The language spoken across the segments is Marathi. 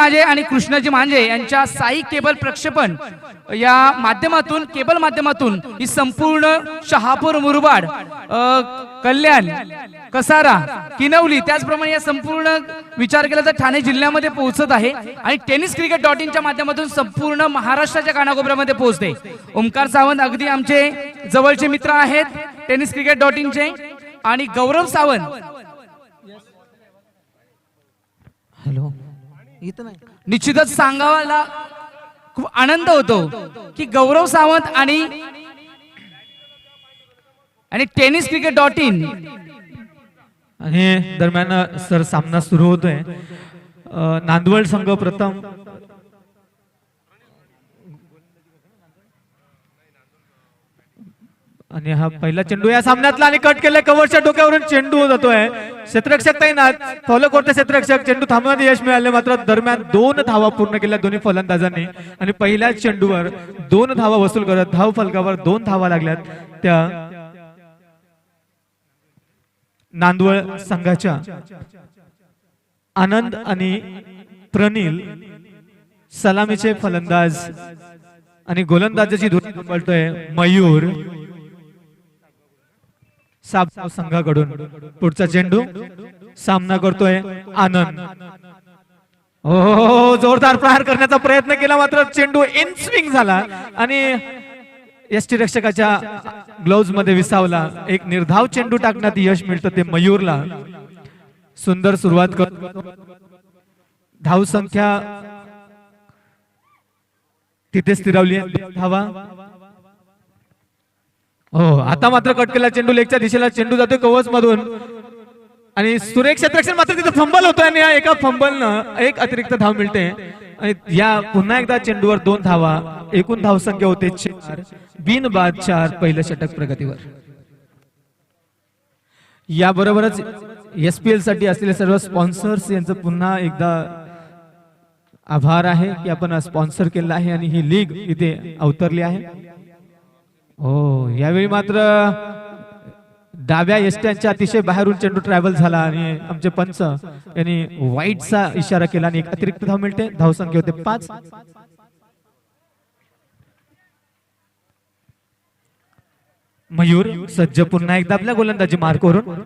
माझे आणि कृष्णाजी मांजे यांच्या साई केबल प्रक्षेपण या माध्यमातून केबल माध्यमातून ही संपूर्ण शहापूर मुरबाड कल्याण कसारा किनवली त्याचप्रमाणे या संपूर्ण विचार केला तर ठाणे जिल्ह्यामध्ये पोहोचत आहे आणि टेनिस क्रिकेट .inच्या माध्यमातून संपूर्ण महाराष्ट्राच्या कानाकोपऱ्यामध्ये पोहोचते। ओमकार सावंत अगदी आमचे जवळचे मित्र आहेत टेनिस क्रिकेट .inचे आणि गौरव सावंत हॅलो इथं नाही निश्चितच सांगावाला खूप आनंद होतो की गौरव सावंत आणि टेनिस क्रिकेट .in आणि दरम्यान सर सामना सुरू होतोय। नांदवड संघ प्रथम आणि हा पहिला चेंडू या सामन्यातला आणि कट केलाय कव्हरच्या डोक्यावरून चेंडू जातोय। क्षेत्ररक्षक तैनात फॉलो करते क्षेत्ररक्षक चेंडू थांबवण्यात यश मिळाले मात्र दरम्यान 2 धावा पूर्ण केल्या दोन्ही फलंदाजांनी आणि पहिल्याच चेंडूवर 2 धावा वसूल करत धाव फलकावर 2 धावा लागल्यात त्या नांदवड संघाच्या। आनंद आणि प्रनिल सलामीचे फलंदाज आणि गोलंदाजाची धुरा सांभाळतोय मयूर साबगाव संघाकडून। पुढचा चेंडू सामना करतोय आनंद। हो जोरदार प्रहार करण्याचा प्रयत्न केला मात्र चेंडू इन स्विंग झाला आणि यष्टीरक्षकाच्या ग्लोव्ज मध्ये विसावला। एक निर्धाव चेंडू टाकण्यात यश मिळतं ते मयूरला। सुंदर सुरुवात कर धाव संख्या तिथे स्थिरावली धावा। हो आता मात्र कट केला चेंडू लेगच्या दिशेला चेंडू जातोय कवच मधून आणि सुरेख क्षेत्ररक्षण मात्र तिथे फंबल होतोय आणि एका फंबलनं एक अतिरिक्त धाव मिळते आणि या पुन्हा एकदा चेंडूवर 2 धावा एकूण धाव संख्या होते 4 बिनबाद 4 पहिलं षटक प्रगतीवर। याबरोबरच एसपीएल साठी असलेले सर्व स्पॉन्सर्स यांचं पुन्हा एकदा आभार आहे की आपण स्पॉन्सर केलं आहे आणि ही लीग इथे अवतरली आहे। हो यावेळी मात्र डाव्या यष्ट्यांच्या अतिशय बाहेरून चेंडू ट्रॅव्हल झाला आणि आमचे पंच यांनी वाईटचा इशारा केला आणि एक अतिरिक्त धाव मिळते धाव संख्या होते 5। मयूर सज्ज पुन्हा एकदा आपल्या गोलंदाजी मार्कवरून।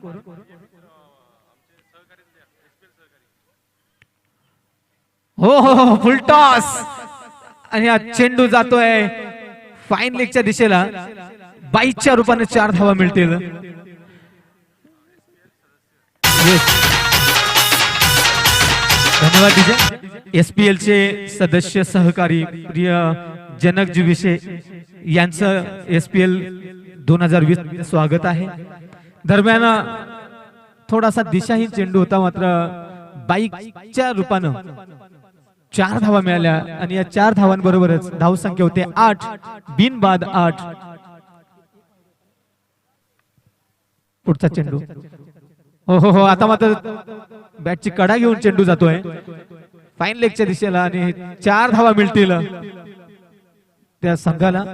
हो हो फुल टॉस आणि हा चेंडू जातोय फाईन लेगच्या दिशेला 22च्या रूपाने 4 धावा मिळतील। धन्यवाद डीजे। एसपीएल चे सदस्य सहकारी प्रिय जनकजी विषय यांचं एसपीएल 2020 स्वागत आहे। दरम्यान थोडासा दिशाहीन चेंडू होता मात्र बाईकच्या रूपानं 4 धावा मिळाल्या आणि या 4 धावांबरोबरच धाव संख्या होते 8 बिनबाद 8। पुढचा चेंडू हो हो हो आता मात्र बॅटची कडा घेऊन चेंडू जातोय फाईन लेगच्या दिशेला आणि 4 धावा मिळतील त्या संघाला।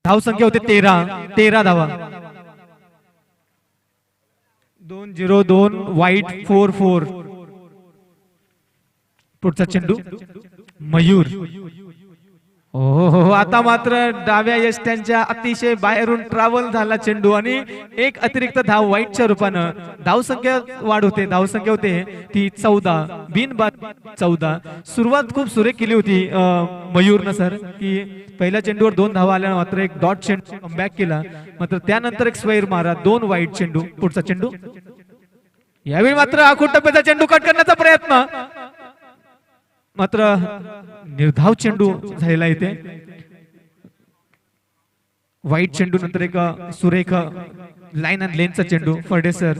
धाव संख्या होते 13 धावा 2-0-2 वाईट 4-4। पुढचा चेंडू मयूर हो हो आता मात्र डाव्या यष्ट्यांच्या अतिशय बाहेरून ट्रॅव्हल झाला चेंडू आणि एक अतिरिक्त धाव वाईटच्या रूपानं धाव संख्या वाढ होते धाव संख्या होते ती 14 बिनबाद 14। सुरुवात खूप सुरेख केली होती मयूरनं सर की पहिल्या चेंडूवर 2 धावा आल्या मात्र एक डॉट चेंडू कमबॅक केला मात्र त्यानंतर एक स्वैर मारा 2 वाईट चेंडू। पुढचा चेंडू यावेळी मात्र आखूड टप्प्याचा चेंडू कट करण्याचा प्रयत्न मात्र निर्धाव चेंडू झालेला इथे वाईट चेंडू नंतर एक सुरेख लाईन अँड लेनचा चेंडू फर्डेसर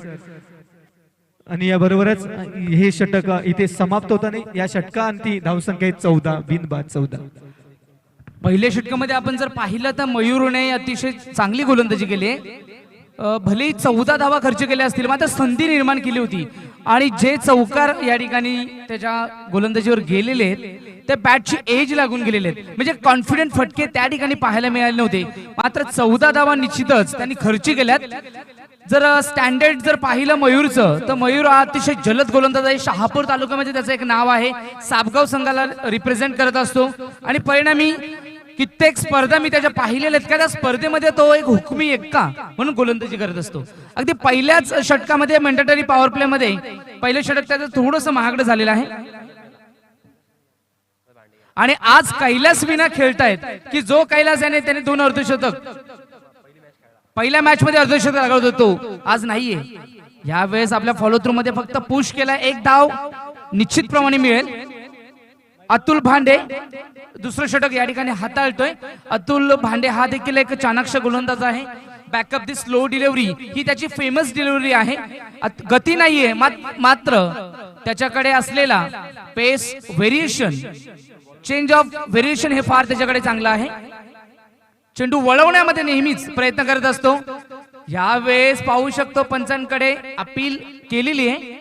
आणि या बरोबरच हे षटक इथे समाप्त होत नाही। या षटकांती धावसंख्या 14 बिनबाद 14। पहिल्या षटकामध्ये आपण जर पाहिलं तर मयूरने अतिशय चांगली गोलंदाजी केली भलेही 14 धावा खर्च केल्या असतील मात्र संधी निर्माण केली होती आणि जे चौकार या ठिकाणी त्याच्या गोलंदाजीवर गेलेले आहेत ते बॅटची एज लागून गेलेले आहेत, म्हणजे कॉन्फिडंट फटके त्या ठिकाणी पाहायला मिळाले नव्हते. मात्र 14 धावा निश्चितच त्यांनी खर्ची केल्यात. जर स्टँडर्ड जर पाहिलं मयूरचं तर मयूर हा अतिशय जलद गोलंदाज आहे. शहापूर तालुक्यामध्ये त्याचं एक नाव आहे. सापगाव संघाला रिप्रेझेंट करत असतो आणि परिणामी कित्येक स्पर्धा मी त्याच्या पाहिलेल्या आहेत. त्या स्पर्धेमध्ये तो एक हुकमी एक्का म्हणून गोलंदाजी करत असतो. अगदी पहिल्याच षटकामध्ये मॅन्डेटरी पॉवर प्ले मध्ये पहिलं षटक त्याचं थोडंसं महागडं झालेलं आहे आणि आज कैलास विना खेळतायत की जो कैलास याने त्याने 2 अर्धशतक पहिल्या मॅच मध्ये अर्धशतक लागवत होतो, आज नाहीये. यावेळेस आपल्या फॉलो थ्रू मध्ये फक्त पुश केला. एक धाव निश्चितप्रमाणे मिळेल. अतुल भांडे दुसरं षटक या ठिकाणी हाताळतोय. अतुल भांडे हा देखील एक चाणाक्ष गोलंदाज आहे. बॅकअप दी स्लो डिलिव्हरी ही त्याची फेमस डिलिव्हरी आहे. गती नाहीये मात्र त्याच्याकडे असलेला पेस व्हेरिएशन, चेंज ऑफ व्हेरिएशन हे फार त्याच्याकडे चांगलं आहे. चेंडू वळवण्यामध्ये नेहमीच प्रयत्न करत असतो. यावेळेस पाहू शकतो पंचांकडे अपील केलेली आहे.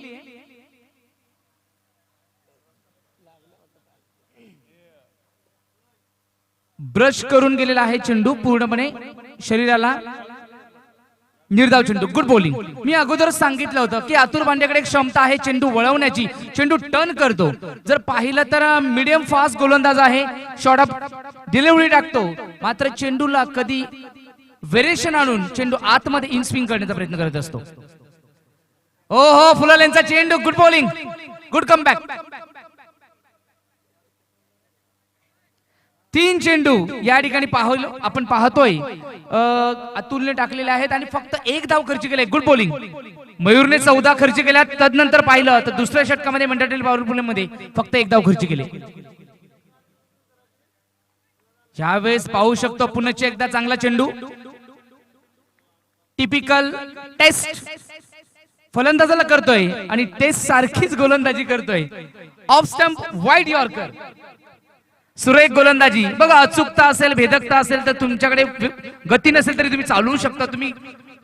ब्रश करून गेलेला आहे चेंडू पूर्णपणे शरीराला. निर्धाव चेंडू, गुड बॉलिंग. मी अगोदरच सांगितलं होतं की अतुल भांडेकडे एक क्षमता आहे चेंडू वळवण्याची. चेंडू टर्न करतो. जर पाहिलं तर मीडियम फास्ट गोलंदाज आहे. शॉर्ट ऑफ डिलिव्हरी टाकतो मात्र चेंडूला कधी व्हेरिएशन आणून चेंडू आतमध्ये इन स्विंग करण्याचा प्रयत्न करत असतो. ओ हो, फुलाल यांचा चेंडू, गुड बॉलिंग, गुड कमबॅक. 3 चेंडू या ठिकाणी आपण पाहतोय अतुलने टाकलेले आहेत आणि फक्त 1 धाव खर्च केले. Good bowling. मयूरने 14 खर्च केल्या. तदनंतर पाहिलं तर दुसऱ्या षटकामध्ये मॅन्डेटरी पॉवर प्ले मध्ये फक्त 1 धाव खर्च केले. यावेळेस पाहू शकतो पुन्हा एकदा चांगला चेंडू. टिपिकल टेस्ट फलंदाजाला करतोय आणि टेस्ट सारखीच गोलंदाजी करतोय. ऑफ स्टंप वाईड यॉर्कर, सुरेख गोलंदाजी. बघा, अचूकता असेल, भेदकता असेल तर तुमच्याकडे गती नसेल तरी तुम्ही चालवू शकता, तुम्ही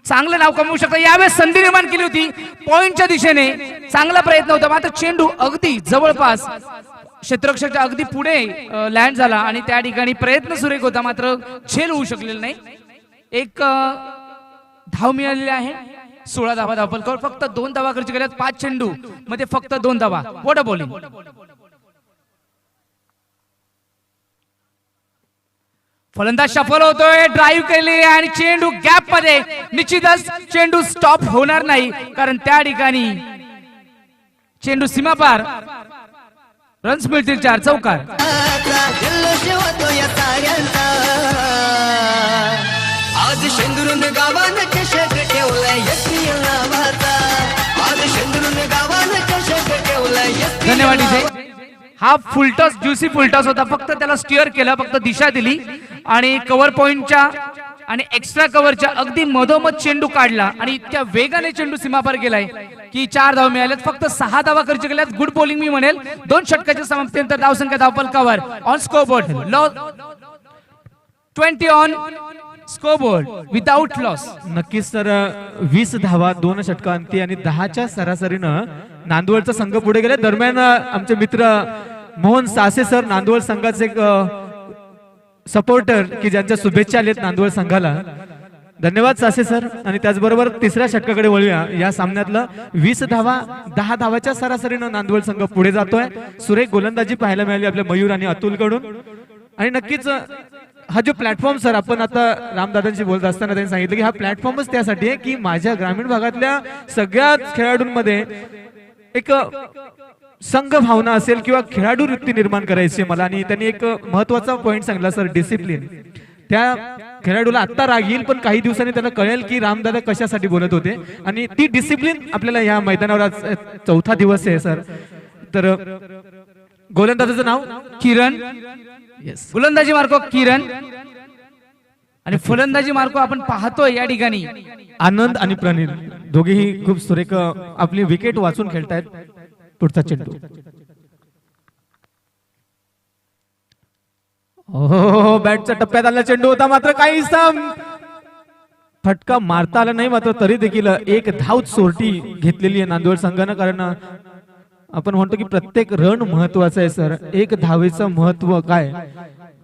चांगलं नाव कमवू शकता. यावेळेस संधी निर्माण केली होती पॉइंटच्या दिशेने. चांगला प्रयत्न होता मात्र चेंडू अगदी जवळपास क्षेत्ररक्षकाच्या अगदी पुढे लँड झाला आणि त्या ठिकाणी प्रयत्न सुरेख होता मात्र झेल होऊ शकलेला नाही. एक धाव मिळालेली आहे. 16 धावा धावफलकावर. फक्त 2 धावा खर्च केल्यात 5 चेंडू मध्ये फक्त 2 धावा. What a bowling. फलंदाज सफल होतोय. ड्राईव्ह केली आणि चेंडू गॅप मध्ये. निश्चितच चेंडू स्टॉप होणार नाही कारण त्या ठिकाणी चेंडू सीमापार. रन्स मिळतील 4. चौकार. आज शेंदुरून गावानं चषक ठेवलाय यस्मिया नावाचा. आज शेंदुरून गावानं चषक ठेवलाय. धन्यवाद डीजे. हा फुलटॉस, ज्युसी फुलटॉस होता. फक्त त्याला स्टिअर केलं, फक्त दिशा दिली आणि कव्हर पॉइंटच्या आणि एक्स्ट्रा कव्हरच्या अगदी मधोमध चेंडू काढला आणि इतक्या वेगाने चेंडू सीमापार गेलाय की 4 धावा मिळाल्यात. फक्त 6 धावा खर्च केल्यात. गुड बॉलिंग मी म्हणेल. 2 षटकाच्या समाप्तीनंतर धावसंख्या धावफलकावर on scoreboard 20 on scoreboard without loss. नक्कीच तर 20 धावा 2 षटकांती आणि 10च्या सरासरीनं नांदवळचा संघ पुढे गेले. दरम्यान आमचे मित्र मोहन सासे सर, नांदवळ संघाचे एक सपोर्टर की ज्यांच्या शुभेच्छा आलेत नांदवळ संघाला. धन्यवाद सासे सर. आणि त्याचबरोबर 3ऱ्या षटकाकडे वळूया. या सामन्यातलं 20 धावा 10 धावाच्या सरासरीनं नांदवळ संघ पुढे जातोय. सुरेख गोलंदाजी पाहायला मिळाली आपल्या मयूर आणि अतुल कडून. आणि नक्कीच हा जो प्लॅटफॉर्म सर, आपण आता रामदादांशी बोलत असताना त्यांनी सांगितलं की हा प्लॅटफॉर्मच त्यासाठी आहे की माझ्या ग्रामीण भागातल्या सगळ्याच खेळाडूंमध्ये एक संघ भावना असेल किंवा खेळाडू वृत्ती निर्माण करायची मला. आणि त्यांनी एक महत्वाचा पॉइंट सांगितला सर, डिसिप्लिन. त्या खेळाडूला आता राग येईल पण काही दिवसांनी त्याला कळेल की रामदादा कशासाठी बोलत होते आणि ती डिसिप्लिन आपल्याला या मैदानावर आज 4था दिवस आहे सर. तर गोलंदाजाचं नाव किरण. येस, गोलंदाजी मार्को किरण आणि फलंदाजी मार्को आपण पाहतोय या ठिकाणी आनंद आणि प्रणील दोघेही खूप सुरेख आपली विकेट वाचून खेळतायत. पुढचा चेंडू. हो, बॅटच्या टप्प्यात आला चेंडू होता मात्र काहीसा फटका मारता आला नाही, मात्र तरी देखील एक धाव चोरटी घेतलेली आहे नांदवड संघानं. कारण आपण म्हणतो की प्रत्येक रन महत्वाचं आहे सर. एक धावेचं महत्व काय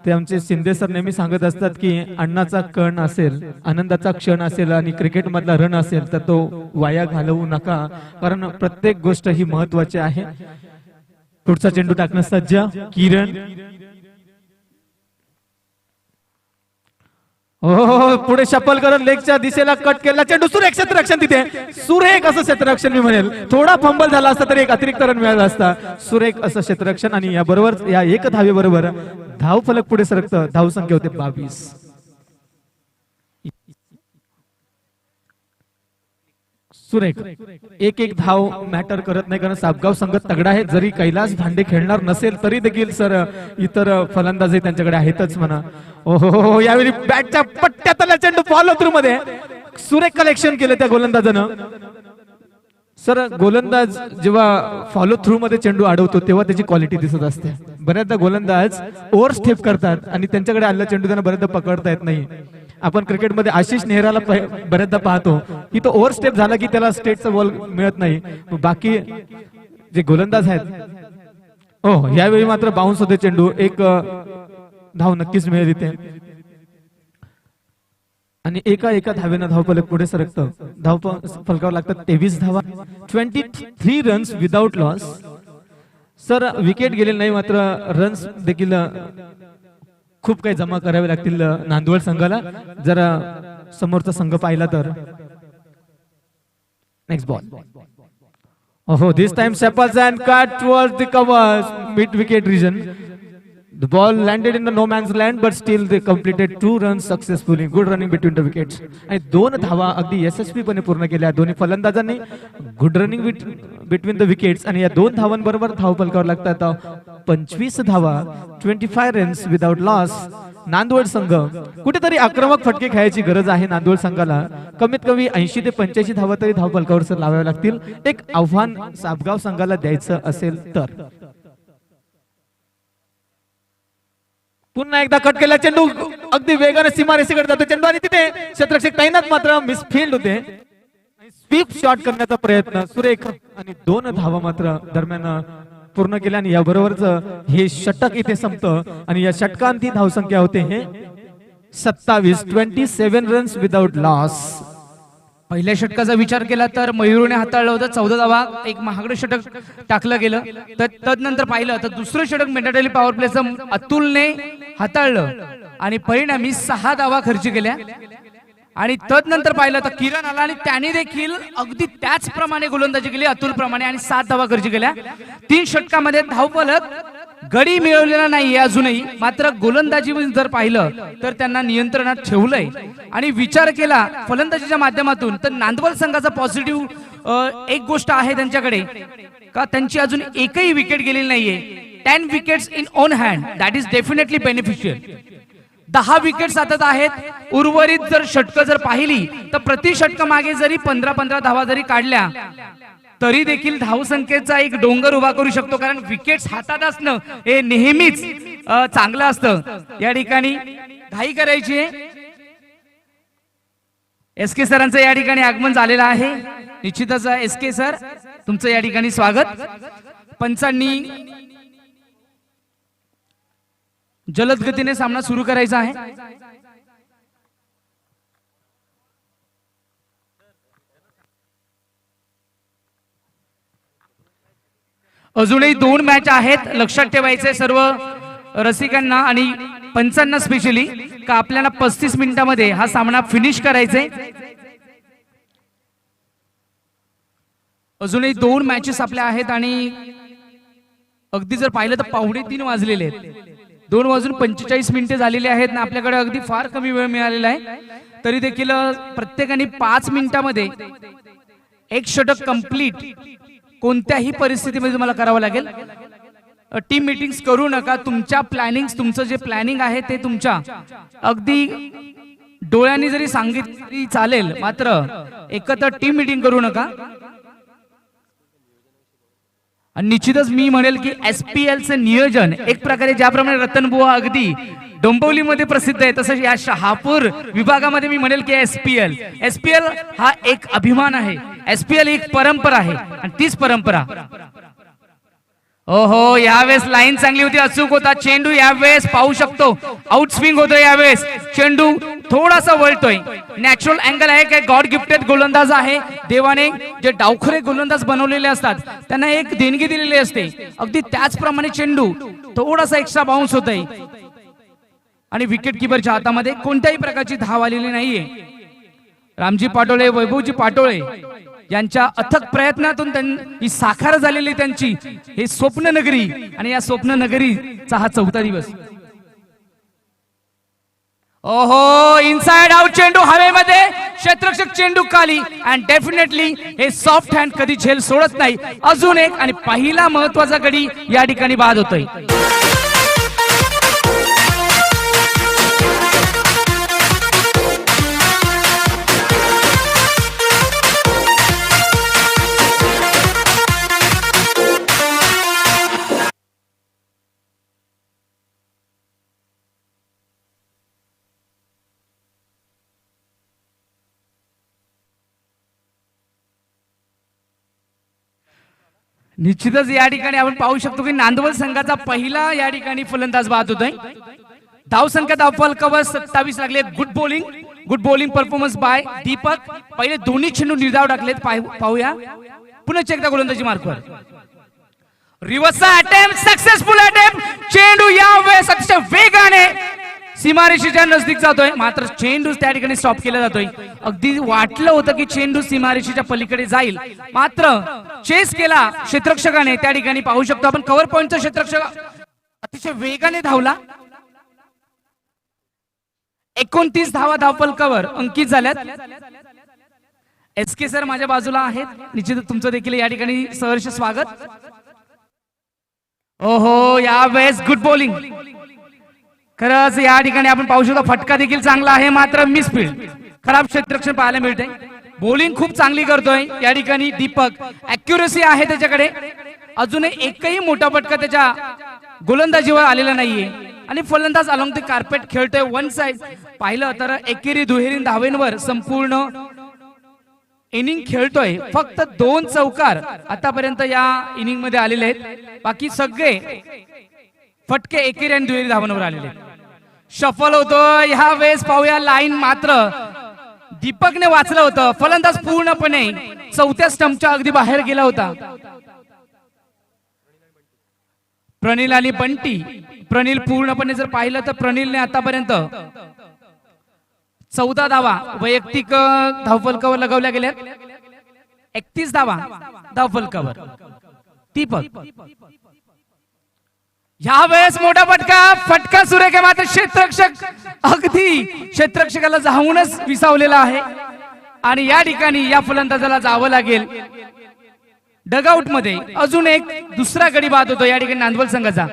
ते आमचे शिंदे सर नेहमी सांगत असतात की अण्णाचा कण असेल, आनंदाचा क्षण असेल आणि क्रिकेट मधला रन असेल तर तो वाया घालवू नका, कारण प्रत्येक गोष्ट ही महत्वाची आहे. पुढचा चेंडू टाकणं सज्ज किरण. हो पुढे शपल करत लेगच्या दिशेला कट केला चेंडू. सुरेख क्षेत्ररक्षण तिथे, सुरेख असं क्षेत्ररक्षण मी म्हणेल. थोडा फंबल झाला असता तरी एक अतिरिक्त रन मिळाला असता. सुरेख असं क्षेत्ररक्षण आणि या बरोबर या एक धावे बरोबर धाव फलक पुढे सरकतं. धाव संख्या होते 22. सुरेख एक एक धाव मॅटर करत नाही, कारण सापगाव संघ तगडा आहे. जरी कैलास भांडे खेळणार नसेल तरी देखील सर इतर फलंदाजही त्यांच्याकडे आहेतच म्हणा. ओहो यावेळी बॅटच्या पट्ट्यातला चेंडू फॉलो थ्रू मध्ये सुरेख कलेक्शन केलं त्या गोलंदाजानं. सर गोलंदाज जेव्हा फॉलो थ्रू मध्ये चेंडू अडवतो तेव्हा त्याची क्वालिटी दिसत असते. बऱ्याचदा गोलंदाज ओव्हर स्टेप करतात आणि त्यांच्याकडे आलेला चेंडू त्यांना बऱ्याचदा पकडता येत नाही. आपण क्रिकेटमध्ये आशिष नेहराला बऱ्याचदा पाहतो की तो ओव्हर स्टेप झाला की त्याला स्टेटचा बॉल मिळत नाही. बाकी जे गोलंदाज आहेत हो यावेळी मात्र बाउन्स होते चेंडू. एक धाव नक्कीच मिळेल इथे आणि एका धावेनं धावफलक पुढे सरकतं. धाव फलकावर लागतात 23 धावा. 23 runs without loss. Sir wicket गेले नाही, मात्र रन्स देखील खूप काही जमा करावे लागतील नांदवड संघाला. जरा समोरचा संघ पाहिला तर. Next ball. Oh, this time Sepals and cut towards the covers mid wicket region. The ball landed in the no man's land, but still they completed 2 runs successfully. Good running between the wickets. आणि 2 धावा अगदी यशस्वीपणे पूर्ण केल्या दोन्ही फलंदाजांनी. Good running between the wickets आणि या 2 धावांबरोबर धाव फलकावर लागतात 25 धावा. 25 रन्स विदाउट लॉस. नांदवड संघ कुठेतरी आक्रमक फटके खेळायची गरज आहे नांदवड संघाला. कमीत कमी 80 ते 85 धावा तरी धाव फलकावर सर लावाव्या लागतील. एक आव्हान सापगाव संघाला द्यायचं असेल तर. पुन्हा एकदा कट केला चेंडू अगदी वेगाने सीमारेषेकडे जातो चेंडू आणि तिथे क्षेत्ररक्षक तैनात मात्र मिसफील्ड होते. स्वीप शॉट करण्याचा प्रयत्न सुरेख आणि 2 धावा मात्र दरम्यान पूर्ण केल्या आणि या बरोबरच हे षटक इथे संपतं आणि या षटकांती धावसंख्या होते हे 27. 27 रन्स विदाउट लॉस. पहिल्या षटकाचा विचार केला तर मयूरने हाताळलं होतं 14 धावा. एक महागडं षटक टाकलं गेलं. तर तदनंतर पाहिलं तर दुसरं षटक मेंढाटली पॉवर प्लेचं अतुलने हाताळलं आणि परिणामी 6 धावा खर्च केल्या. आणि तदनंतर पाहिलं तर किरण आला आणि त्याने देखील अगदी त्याचप्रमाणे गोलंदाजी केली अतुल प्रमाणे आणि 7 धावा खर्च केल्या. 3 षटकामध्ये धावफलक गडी मिळवलेला नाहीये अजूनही, मात्र गोलंदाजी जर पाहिलं तर त्यांना नियंत्रणात ठेवलंय. आणि विचार केला फलंदाजीच्या माध्यमातून तर नांदवड संघाचा पॉझिटिव्ह एक गोष्ट आहे त्यांच्याकडे का त्यांची अजून एकही विकेट गेलेली नाहीये. 10 wickets in on hand. That is definitely beneficial. 10 wickets हातात आहेत. उर्वरित जर षटकं जर पाहिली तर प्रति षटक मागे जरी 15-15 धावा जरी काढल्या तरी देखील धावसंख्येचा एक डोंगर उभा करू शकतो. कारण विकेट्स हातात असणं हे नेहमीच चांगलं असतं. या ठिकाणी घाई करायची आहे. SK सरांचं या ठिकाणी आगमन झालेलं आहे. निश्चितच SK सर तुमचं या ठिकाणी स्वागत. पंचांनी जलद गतीने सामना सुरू करायचा आहे. अजूनही 2 मॅच आहेत. लक्षात ठेवायचे सर्व रसिकांना आणि पंचांना स्पेशली का आपल्याला 35 मिनिटांमध्ये हा सामना फिनिश करायचा. अजूनही 2 मॅचेस आपल्या आहेत आणि अगदी जर पाहिलं तर 2:45 वाजलेले आहेत. 2 वाजून 45 मिनिटे झालेली आहेत ना. आपल्याकडे अगदी फार कमी वेळ मिळालेला आहे. तरी देखील प्रत्येकाने 5 मिनिटांमध्ये एक षटक कंप्लीट कोणत्याही परिस्थितीमध्ये तुम्हाला करावं लागेल. टीम मीटिंग्स करू नका. तुमच्या तुमचं जे प्लॅनिंग आहे ते तुमच्या अगदी डोळ्यांनी जरी सांगितली चालेल, मात्र एकत्र टीम मीटिंग करू नका. आणि निश्चितच मी म्हणेल की SPL चे नियोजन एक प्रकारे ज्याप्रमाणे रतनबुवा अगदी डोंबिवलीमध्ये प्रसिद्ध आहे, तसंच या शहापूर विभागामध्ये मी म्हणेल की SPL हा एक अभिमान आहे. SPL एक परंपरा आहे आणि तीच परंपरा. ओहो, यावेळेस लाईन चांगली होती, अचूक होता चेंडू. यावेळेस पाहू शकतो आउट स्विंग होतोय. यावेळेस चेंडू थोडासा वळतोय. नॅचरल अँगल आहे काय, गॉड गिफ्टेड गोलंदाज आहे. देवाने जे डावखरे गोलंदाज बनवलेले असतात त्यांना एक देणगी दिलेली असते. अगदी त्याचप्रमाणे चेंडू थोडासा एक्स्ट्रा बाउन्स होतोय आणि विकेट किपरच्या हातामध्ये कोणत्याही प्रकारची धाव आलेली नाहीये. रामजी पाटोळे, वैभवजी पाटोळे यांच्या अथक प्रयत्नातून ही साकार झालेली त्यांची हे स्वप्न नगरी आणि या स्वप्न नगरीचा हा 4था दिवस. ओहो, इनसाइड आउट चेंडू हवेमध्ये, क्षेत्ररक्षक चेंडू खाली. अँड डेफिनेटली हे सॉफ्ट हँड कधी झेल सोडत नाही. अजून एक आणि पहिला महत्वाचा गडी या ठिकाणी बाद होतोय. निश्चितच या ठिकाणी आपण पाहू शकतो की नांदवल संघाचा पहिला या ठिकाणी फलंदाज बाद होतोय. धाव संख्या धावफलकावर 27 लागले. Good bowling performance by Deepak. पहिले दोन्ही चेंडू निर्धाव टाकलेत. पाहूया पुन्हा एकदा गोलंदाजी मार्कवर. Reverse attempt, successful attempt. चेंडू यावेळेस अतिशय वेगाने सीमारेषेच्या नजदीक जातोय, मात्र चेंडू त्या ठिकाणी स्टॉप केला जातोय. अगदी वाटलं होतं की चेंडू सीमारेषेच्या पलीकडे जाईल, मात्र चेस केला क्षेत्ररक्षकाने. त्या ठिकाणी पाहू शकतो आपण कव्हर पॉइंटचा क्षेत्ररक्षक अतिशय वेगाने धावला. 29 धावा धावफलकावर अंकित झाल्यात. SK सर माझ्या बाजूला आहेत, निश्चितच तुमचं देखील या ठिकाणी सहर्ष स्वागत. ओहो, यावेळेस गुड बॉलिंग. खरंच या ठिकाणी आपण पाहू शकतो फटका देखील चांगला आहे, मात्र मिसफील्ड, खराब क्षेत्ररक्षण पाहायला मिळते. बॉलिंग खूप चांगली करतोय या ठिकाणी दीपक. अॅक्युरेसी आहे त्याच्याकडे. अजूनही एकही मोठा फटका त्याच्या गोलंदाजीवर आलेला नाहीये आणि फलंदाज अलॉंग द कार्पेट खेळतोय. वन साइड पाहिलं तर एकेरी दुहेरी धावेंवर संपूर्ण इनिंग खेळतोय. फक्त 2 चौकार आतापर्यंत या इनिंग मध्ये आलेले आहेत. बाकी सगळे फटके एकेरी आणि दुहेरी धावांवर आलेले. शफल होतो ह्या वेळेस. पाहूया लाईन, मात्र दीपकने वाचलं होतं. फलंदाज पूर्णपणे 4थ्या स्टंपच्या अगदी बाहेर गेला होता. प्रणिल आणि बंटी. प्रणिल पूर्णपणे जर पाहिलं तर प्रणिलने आतापर्यंत 14 धावा वैयक्तिक धावफलकावर लगावल्या गेल्या. 31 धावा धावफलकावर दीपक. ह्या वेळेस मोठा फटका सुरेख आहे, मात्र क्षेत्ररक्षक अगदी क्षेत्ररक्षकाला जाऊनच विसावलेला आहे आणि या ठिकाणी या फलंदाजाला जावं लागेल डगआउट मध्ये. अजून एक दुसरा गडी बाद होतो या ठिकाणी नांदवल संघाचा.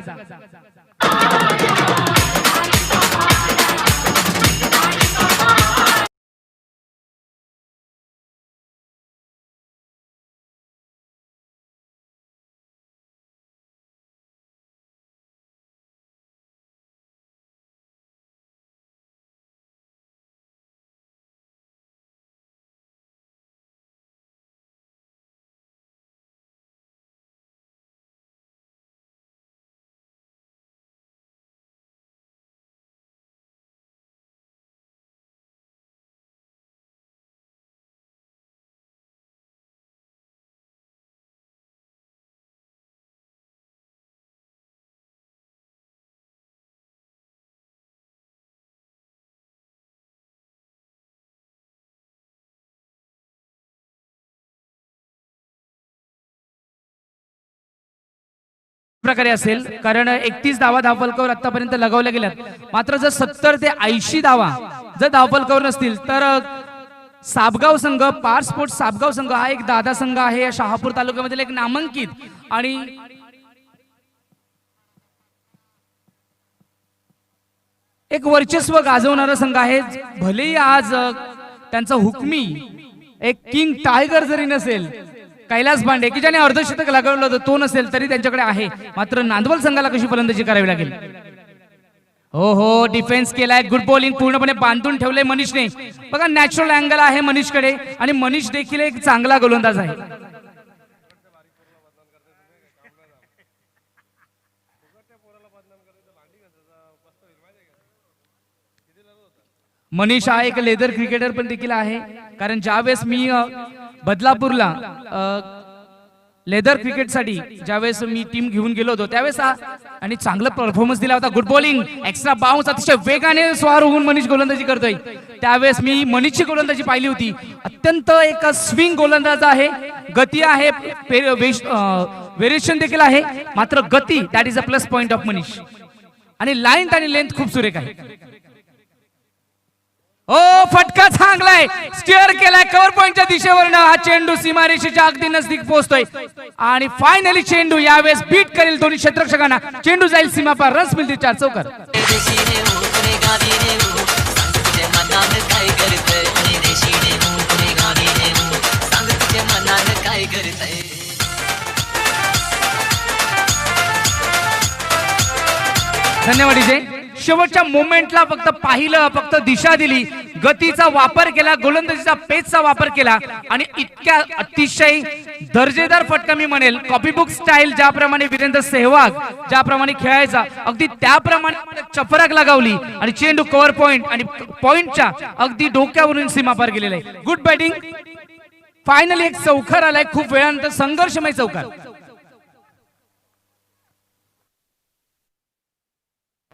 प्रकारे असेल, कारण 31 धावा धावफलकावर आतापर्यंत लगावल्या गेल्यात. मात्र जर 70 ते 80 धावा जर धावफलकावर नसतील तर साबगाव संघ, पार स्पोर्ट्स साबगाव संघ हा एक दादा संघ आहे या शहापूर तालुक्यामधील एक नामांकित आणि एक वर्चस्व गाजवणारा संघ आहे. भलेही आज त्यांचा हुकमी एक किंग टायगर जरी नसेल कैलास पांडे की ज्याने अर्धशतक लगावलं होतं तो नसेल तरी त्यांच्याकडे आहे, मात्र नांदवल संघाला कशी फलंदाजी करावी लागेल. हो डिफेन्स केलाय, गुड बॉलिंग पूर्णपणे बांधून ठेवले मनीषने. बघा नॅचरल अँगल आहे मनीषकडे आणि मनीष देखील एक चांगला गोलंदाज आहे. मनीष हा एक लेदर क्रिकेटर पण देखील आहे, कारण ज्यावेळेस मी बदलापूरला लेदर क्रिकेटसाठी ज्यावेळेस मी टीम घेऊन गेलो होतो त्यावेळेस आणि चांगला परफॉर्मन्स दिला होता. गुड बॉलिंग, एक्स्ट्रा बाउन्स, अतिशय वेगाने स्वार होऊन मनीष गोलंदाजी करतोय. त्यावेळेस मी मनीषची गोलंदाजी पाहिली होती. अत्यंत एक स्विंग गोलंदाज आहे, गती आहे, व्हेरिएशन देखील आहे, मात्र गती that is a plus point of Manish. आणि लाईन आणि लेंथ खूप सुरेख आहे. फटका चांगलाय, स्टिअर केलाय कव्हर पॉइंटच्या दिशेवरनं. हा चेंडू सीमारेषेच्या अगदी नजदीक पोहोचतोय आणि फायनली चेंडू यावेळेस बीट करेल दोन्ही क्षेत्ररक्षकांना. चेंडू जाईल सीमापार, रन्स मिळतील 4 चौकार. धन्यवाद विजय. शेवटच्या मोमेंटला फक्त पाहिलं, फक्त दिशा दिली, गतीचा वापर केला, गोलंदाजीचा पेसचा वापर केला आणि इतक्या अतिशय दर्जेदार फटका मी म्हणेल, कॉपीबुक स्टाईल ज्याप्रमाणे वीरेंद्र सेहवाग ज्याप्रमाणे खेळायचा अगदी त्याप्रमाणे चपराक लगावली आणि चेंडू कव्हर पॉइंट आणि पॉइंटच्या अगदी डोक्यावरून सीमापार गेलेला आहे. Good batting. फायनली एक चौकार आलाय, खूप वेळानंतर संघर्षमय चौकार.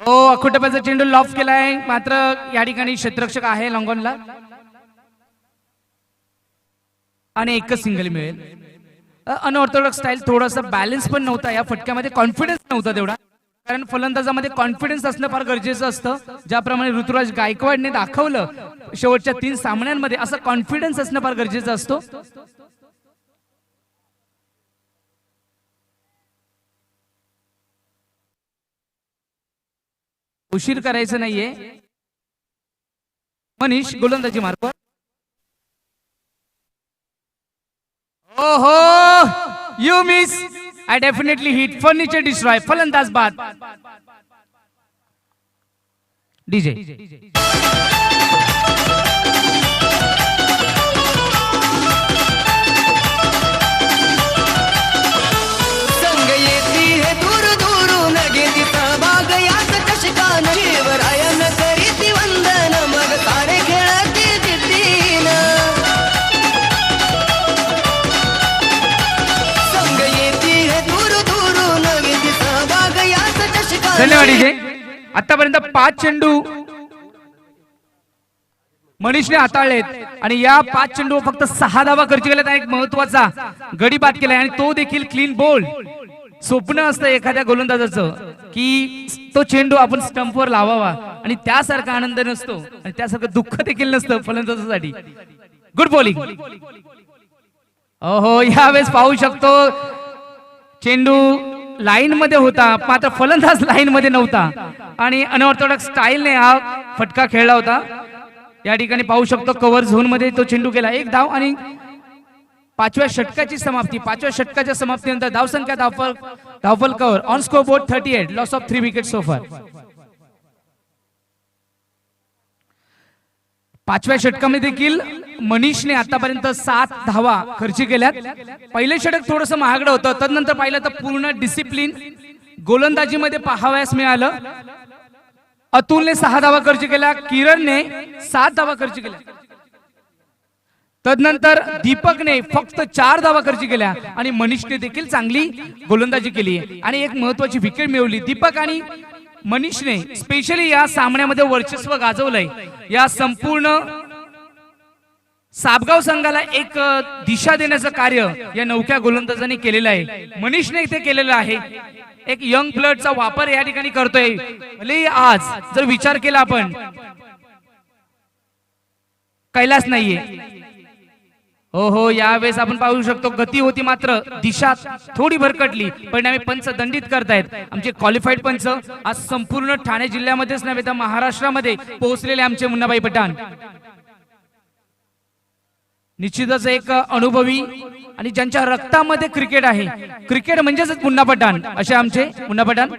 अखुटप्याचा चेंडू लॉफ केलाय, मात्र या ठिकाणी क्षेत्ररक्षक आहे लॉंगॉनला आणि एकच सिंगल मिळेल. अनऑर्थोडॉक्स स्टाईल, थोडासा बॅलन्स पण नव्हता या फटक्यामध्ये, कॉन्फिडन्स नव्हता तेवढा, कारण फलंदाजामध्ये कॉन्फिडन्स असणं फार गरजेचं असतं. ज्याप्रमाणे ऋतुराज गायकवाडने दाखवलं शेवटच्या 3 सामन्यांमध्ये, असं कॉन्फिडन्स असणं फार गरजेचं असतो. उशीर करायचं नाहीये. मनीष गोलंदाजी मार्ग. You miss, I definitely hit, furniture destroy, फलंदाज बाद. डीजे. संग येती है दूर दूरून घेती सहभाग यात चषकान. शिवरायन करीती वंदन मग तारे खेळती जिद्दीन. संग येती है दूर दूरून घेती सहभाग यात चषकान. धन्यवाद डीजे. आतापर्यंत 5 चेंडू मनीषने हाताळलेत आणि या 5 चेंडू फक्त 6 धावा खर्च केल्यात. एक महत्वाचा गडी बाद केलाय आणि तो देखील क्लीन बोल्ड. स्वप्न असतं एखाद्या गोलंदाजाचं की तो चेंडू आपण स्टंपवर लावावा आणि त्यासारखा आनंद नसतो आणि त्यासारखं दुःख देखील नसतं फलंदाजासाठी. Good bowling. यावेळेस पाहू शकतो चेंडू लाईन मध्ये होता, मात्र फलंदाज लाईन मध्ये नव्हता आणि अनऑर्थोडॉक्स स्टाईलने हा फटका खेळला होता. या ठिकाणी पाहू शकतो कव्हर झोन मध्ये तो चेंडू गेला. 1 धाव आणि 5व्या षटकाची समाप्ती. 5व्या षटकाच्या समाप्तीनंतर धावसंख्या, धावफल कव्हर on scoreboard 38, loss of 3 wicket so far. 5व्या षटकामध्ये देखील मनीषने आतापर्यंत 7 धावा खर्च केल्यात. पहिले षटक थोडस महागडं होतं, तदनंतर पाहिलं तर पूर्ण डिसिप्लिन गोलंदाजीमध्ये पाहावयास मिळालं. अतुलने 6 धावा खर्च केल्या, किरणने 7 धावा खर्च केल्या, तदनंतर दीपकने फक्त 4 धावा खर्च केल्या आणि मनीषने देखील चांगली गोलंदाजी केली आणि एक महत्वाची विकेट मिळवली. दीपक आणि मनीषने स्पेशली या सामन्यामध्ये वर्चस्व गाजवलंय. या संपूर्ण साबगाव संघाला एक दिशा देण्याचं कार्य या नवख्या गोलंदाजाने केलेलं आहे. मनीषने इथे केलेलं आहे. एक यंग ब्लडचा वापर या ठिकाणी करतोय. भले आज जर विचार केला आपण, कैलास नाहीये. यावेळेस आपण पाहू शकतो गती होती, मात्र दिशा थोडी भरकटली. परिणामी पंच दंडित करतायत आमचे क्वालिफाईड पंच. आज संपूर्ण ठाणे जिल्ह्यामध्येच नव्हे तर महाराष्ट्रामध्ये पोहोचलेले आमचे मुन्नाबाई पठाण. निश्चितच एक अनुभवी आणि ज्यांच्या रक्तामध्ये क्रिकेट आहे, क्रिकेट म्हणजेच मुन्ना पठाण, असे आमचे मुन्ना पठाण.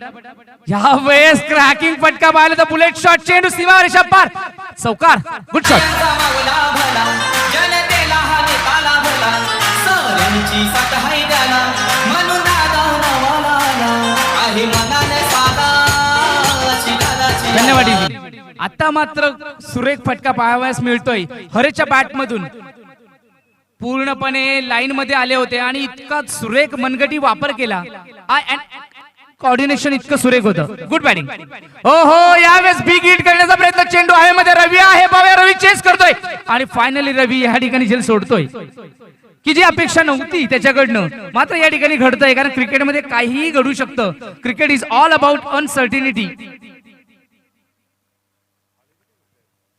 या वेळेस क्रॅकिंग फटका पाहिला तर बुलेट शॉट, चेंडू सीमा रेषा पार, चौकार, गुड शॉट. मावला भला जनतेला हा नेताला भला साऱ्यांची साथ हाय त्याला म्हणून दादा नावाला आला आहे मनाने साधा शिलाची. धन्यवाद डीजी. आता मात्र सुरेख फटका पाहावयास मिळतोय हरेच्या बॅट मधून. पूर्णपणे लाईन मध्ये आले होते आणि इतका सुरेख मनगटी वापर केला. कोऑर्डिनेशन इतकं सुरेख होतं. Good batting. हो हो, यावेळेस बिग हिट करण्याचा प्रयत्न, चेंडू हवेमध्ये, रवी आहे, बाबा रवी चेस करतोय आणि फायनली रवी या ठिकाणी झेल सोडतोय, की जी अपेक्षा नव्हती त्याच्याकडनं. मात्र या ठिकाणी घडतंय, कारण क्रिकेटमध्ये काहीही घडू शकतं. Cricket is all about uncertainty.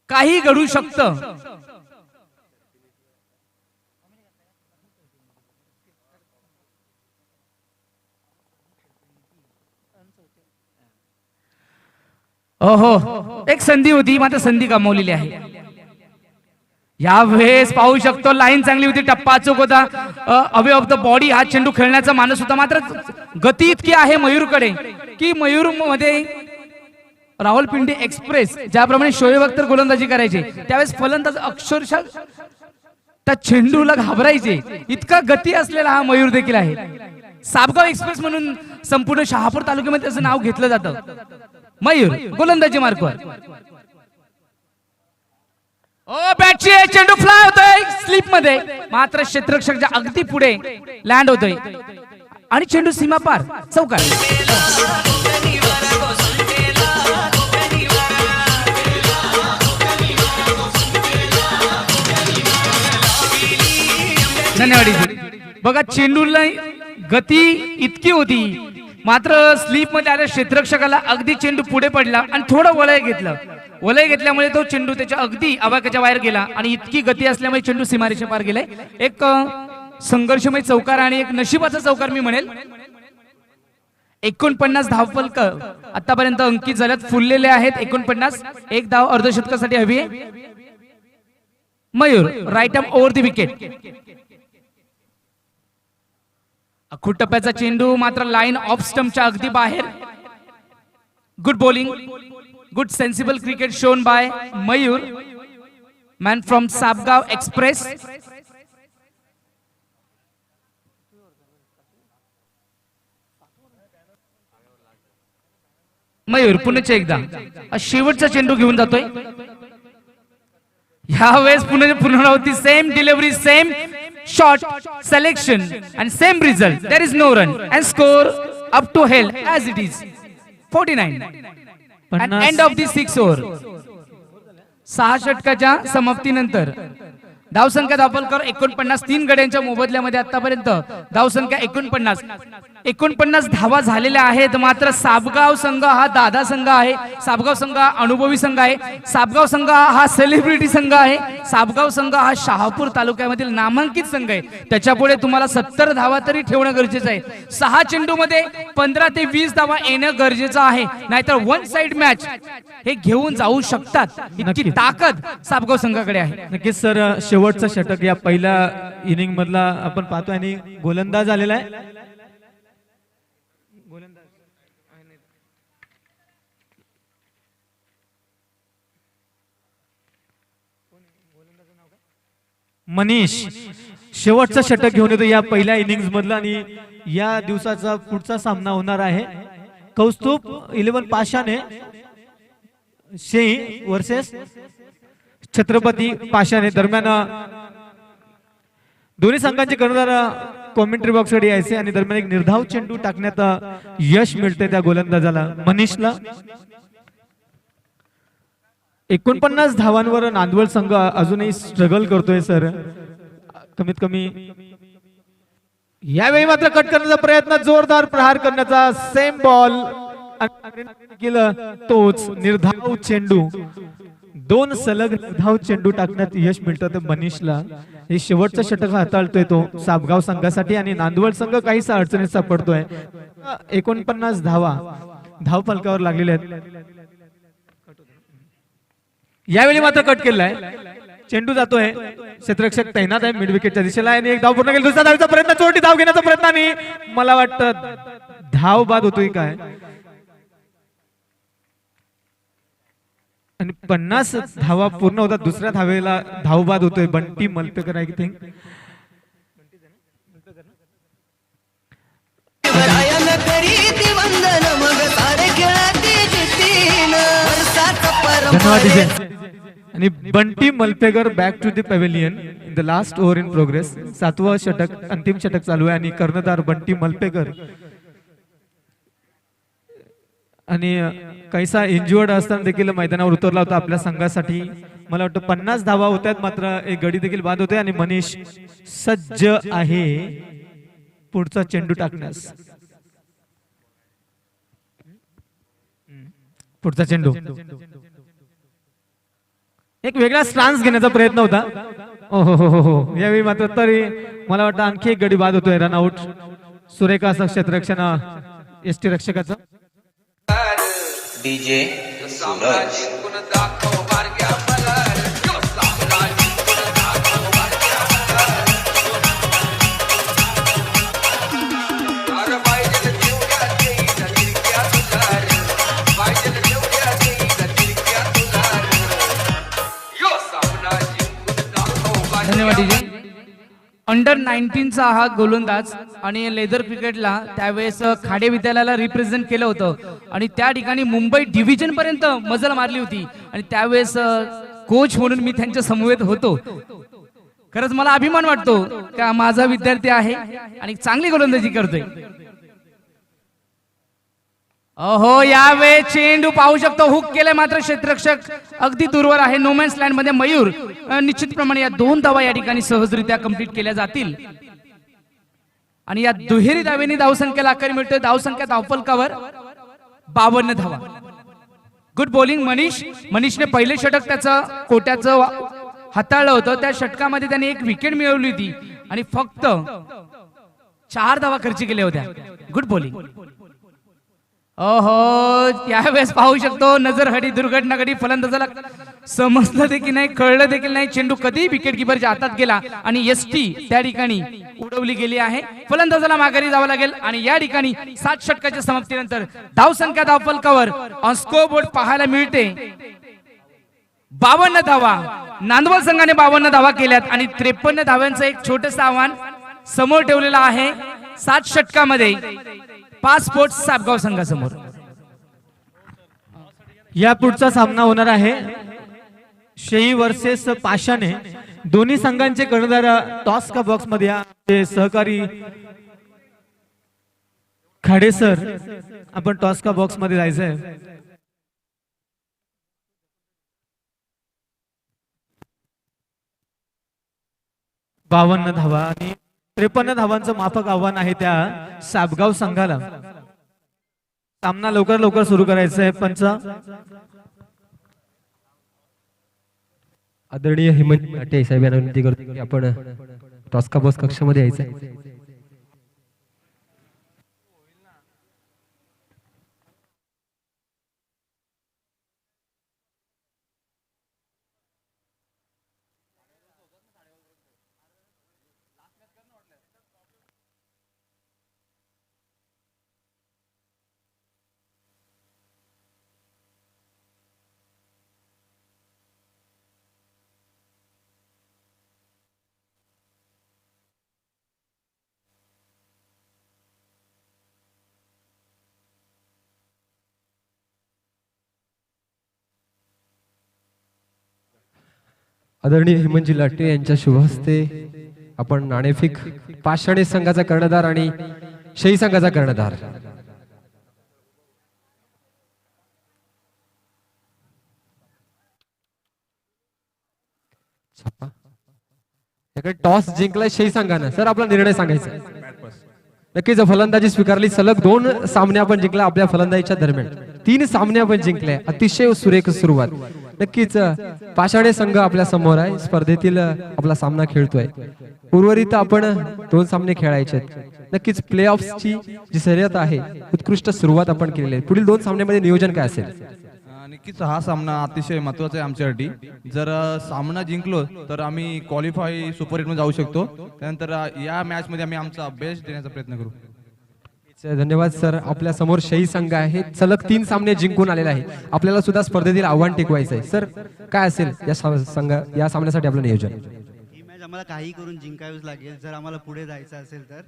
काही घडू शकतं. ओहो, एक संधी होती, मात्र संधी गमावलेली आहे. यावेळेस पाहू शकतो लाईन चांगली होती, टप्पा अचूक होता, अवे ऑफ द बॉडी हा चेंडू खेळण्याचा मानस होता. मात्र गती इतकी आहे मयूरकडे की मयूर मध्ये रावलपिंडी एक्सप्रेस ज्याप्रमाणे शोएब अख्तर गोलंदाजी करायचे, त्यावेळेस फलंदाज अक्षरशः त्या चेंडूला घाबरायचे, इतका गती असलेला हा मयूर देखील आहे. साबगाव एक्सप्रेस म्हणून संपूर्ण शहापूर तालुक्यामध्ये त्याचं नाव घेतलं जातं. मयूर गोलंदाजी मार्कवर. ओ बॅटची चेंडू फ्लाय होतोय स्लिप मध्ये, मात्र क्षेत्ररक्षकच्या अगदी पुढे लँड होतोय आणि चेंडू सीमा पार, चौकार. धन्यवाद. बघा चेंडूला गती इतकी होती, मात्र स्लीप मध्ये आल्या क्षेत्ररक्षकाला अगदी चेंडू पुढे पडला आणि थोडं वलय घेतलं. वलय घेतल्यामुळे तो चेंडू त्याच्या अगदी आवाक्याच्या बाहेर गेला आणि इतकी गती असल्यामुळे चेंडू सीमारेषा पार गेलाय. एक संघर्षमय चौकार आणि एक नशिबाचा चौकार मी म्हणेल. 49 धावफलक आतापर्यंत अंकित झाल्यात, फुललेले आहेत 49. एक धाव अर्धशतकासाठी हवी आहे. Mayur right arm over the wicket. अखूट टप्प्याचा चेंडू, मात्र लाईन ऑफ स्टंपच्या अगदी बाहेर. Good bowling, good sensible cricket shown by Mayur, man from Sabgaon express. Mayur पुन्हा एकदा शेवटचा चेंडू घेऊन जातोय. यावेळेस पुनरावृत्ती, same delivery, same shot selection and same result. There is no run and score up to hell as it is 49 and end of the 6 over. 6 षटकाच्या समाप्तीनंतर धावसंख्या धावफलकावर 49, 3 गड्यांच्या मोबदल्यामध्ये आतापर्यंत धावसंख्या 49 धावा झालेल्या आहेत. मात्र साबगाव संघ हा दादा संघ आहे, साबगाव संघ हा अनुभवी संघ आहे, साबगाव संघ हा सेलिब्रिटी संघ आहे, साबगाव संघ हा शहापूर तालुक्यामधील नामांकित संघ आहे. त्याच्यापुढे तुम्हाला 70 धावा तरी ठेवणं गरजेचं आहे. 6 चेंडू मध्ये 15 ते 20 धावा येणं गरजेचं आहे, नाहीतर वन साइड मॅच हे घेऊन जाऊ शकतात. इतकी ताकद साबगाव संघाकडे आहे. नक्कीच सर, शेवटचा षटक या पहिल्या इनिंग मधला आपण पाहतोय आणि गोलंदाज आलेला आहे. मनीष शेवटचा षटक घेऊन येतो या पहिल्या इनिंग्स मधला आणि या दिवसाचा पुढचा सामना होणार आहे कौस्तुभ 11 पाशाने शेही वर्सेस छत्रपती पाशाने. दरम्यान दोन्ही संघांचे कर्णधार कॉमेंट्री बॉक्स कडे यायचे आणि दरम्यान एक निर्धाव चेंडू टाकण्यात यश मिळते त्या गोलंदाजाला मनीषला. 49 धावांवर नांदवळ संघ अजूनही स्ट्रगल करतोय सर. कमीत कमी यावेळी मात्र कट करण्याचा प्रयत्न, जोरदार प्रहार करण्याचा, सेम बॉल केलं, तोच निर्धाव चेंडू. 2 सलग निर्धाव चेंडू टाकण्यात यश मिळतं तर मनीषला. हे शेवटचा षटक हाताळतोय तो साबगाव संघासाठी आणि नांदवळ संघ काहीसा अडचणीत सापडतोय. 49 धावा धाव फलकावर लागलेल्या आहेत. यावेळी मात्र कट केलाय. चेंडू जातोय, क्षेत्ररक्षक तैनात आहे मिड विकेटच्या दिशेला आणि एक धाव पूर्ण केली. दुसरा धावचा प्रयत्न, चोरटी धाव घेण्याचा प्रयत्न आणि मला वाटतं धाव बाद होतोय काय आणि 50 धावा पूर्ण होतात. दुसऱ्या धावेला धाव बाद होतोय. Bunty Malpekar I think. धन्यवाद. आणि Bunty Malpekar back to the pavilion in the last over in progress. 7वं षटक, अंतिम षटक चालू आहे आणि कर्णधार बंटी मलपेकर आणि कैसा इंज्युअर्ड असताना देखील मैदानावर उतरला होता आपल्या संघासाठी. मला वाटतं 50 धावा होत्यात, मात्र एक गडी देखील बाद होते आणि मनीष सज्ज आहे पुढचा चेंडू टाकण्यास. पुढचा चेंडू एक वेगळा स्टान्स घेण्याचा प्रयत्न होता. हो यावेळी मात्र तरी मला वाटतं आणखी एक गडी बाद होतोय. रनआउट सुरेख असं क्षेत्ररक्षण एसटी रक्षकाचं. डीजे सूरज धन्यवाद डीजे. अंडर 19चा हा गोलंदाज आणि लेदर क्रिकेटला त्यावेळेस खाडे विद्यालयाला रिप्रेझेंट केलं होतं आणि त्या ठिकाणी मुंबई डिव्हिजन पर्यंत मजल मारली होती आणि त्यावेळेस कोच म्हणून मी त्यांच्या समवेत होतो. खरंच मला अभिमान वाटतो का माझा विद्यार्थी आहे आणि चांगली गोलंदाजी करतोय. अहो यावेळी चेंडू पाहू शकतो, हुक केले, मात्र क्षेत्ररक्षक अगदी दूरवर आहे. नोमॅन्स लँड मध्ये मयूर. निश्चितप्रमाणे या 2 धावा या ठिकाणी सहजरित्या कंप्लीट केल्या जातील आणि या दुहेरी धावेने धावसंख्येला आकार मिळतोय. धावसंख्या धावफलकावर 52 धावा. Good bowling Manish. मनीषने पहिले षटक त्याचं कोट्याचं हाताळलं होतं. त्या षटकामध्ये त्याने 1 विकेट मिळवली होती आणि फक्त 4 धावा खर्च केल्या होत्या. Good bowling. ओहो यावेळेस पाहू शकतो नजर हडी दुर्घटना घडी. फलंदाजाला समजलं देखील नाही, कळलं देखील नाही. चेंडू कधी विकेट किपरच्या हातात गेला आणि एसटी त्या ठिकाणी उडवली गेली आहे. फलंदाजाला माघारी जावं लागेल आणि या ठिकाणी 7 षटकाच्या समाप्तीनंतर धावसंख्या धावफलकावर ऑन स्कोर बोर्ड पाहायला मिळते 52 धावा. नांदवल संघाने 52 धावा केल्यात आणि 53 धाव्यांचं एक छोटंसं आव्हान समोर ठेवलेलं आहे. 7 षटकामध्ये 5 स्पोर्ट्स सापगाव संघासमोर. या पुढचा सामना होणार आहे शेई वर्सेस पाशाने. दोन्ही संघांचे कर्णधार टॉस का बॉक्स मध्ये या सहकारी खाडे सर. आपण टॉस का बॉक्स मध्ये जायचंय. बावन्न धावा आणि 53 धावांचं माफक आव्हान आहे त्या सापगाव संघाला. सामना लवकर लवकर सुरू करायचा आहे. पंच आदरणीय हेमंत लाटे साहेब यांना विनंती करतो की आपण टॉस का बॉक्स कक्षामध्ये यायचं. आदरणीय हेमंतजी लाटे यांच्या शुभ हस्ते आपण नाणेफेक पाषाणे संघाचा कर्णधार आणि शही संघाचा कर्णधार टॉस जिंकलाय शही संघानं. सर आपला निर्णय सांगायचा. नक्कीच फलंदाजी स्वीकारली. सलग 2 सामने आपण जिंकला आपल्या फलंदाजीच्या दरम्यान. 3 सामने आपण जिंकले. अतिशय सुरेख सुरुवात. नक्कीच पाषाणे संघ आपल्या समोर आहे. स्पर्धेतील आपला सामना खेळतोय. उर्वरित आपण 2 सामने खेळायचे. नक्कीच प्ले ऑफ्सची जी शर्यत आहे उत्कृष्ट सुरुवात आपण केलेली आहे. पुढील 2 सामन्यामध्ये नियोजन काय असेल? नक्कीच हा सामना अतिशय महत्त्वाचा आहे आमच्यासाठी. जर सामना जिंकलो तर आम्ही क्वालिफाय सुपर एट मध्ये जाऊ शकतो. त्यानंतर या मॅच मध्ये आम्ही आमचा बेस्ट देण्याचा प्रयत्न करू. धन्यवाद सर. आपल्या समोर शही संघ आहे, सलग 3 सामने जिंकून आलेला आहे. आपल्याला सुद्धा स्पर्धेतील आव्हान टिकवायचं आहे. सर काय असेल या या सामन्यासाठी आपलं नियोजन? ही मॅच आम्हाला काही करून जिंकावीच लागेल जर आम्हाला पुढे जायचं असेल तर.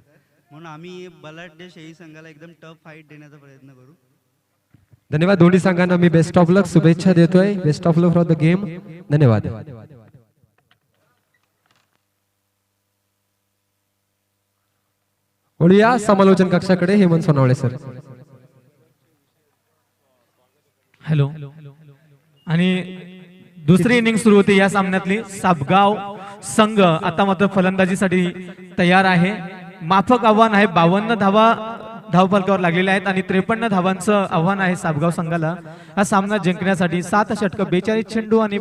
म्हणून आम्ही बलाढ्य शही संघाला एकदम टफ फाईट देण्याचा प्रयत्न करू. धन्यवाद. दोन्ही संघांना मी बेस्ट ऑफ लक शुभेच्छा देतोय. Best of luck for the game. धन्यवाद. वळूया समालोचन कक्षाकडे. हेमंत सोनावळे सर. हॅलो. आणि दुसरी इनिंग सुरू होती या सामन्यातली. साबगाव संघ आता मात्र फलंदाजीसाठी तयार आहे. माफक आव्हान आहे. 52 धावा धावफलकावर लागलेल्या आहेत आणि 53 धावांचं आव्हान आहे साबगाव संघाला हा सामना जिंकण्यासाठी. 7 षटक 42 चेंडू आणि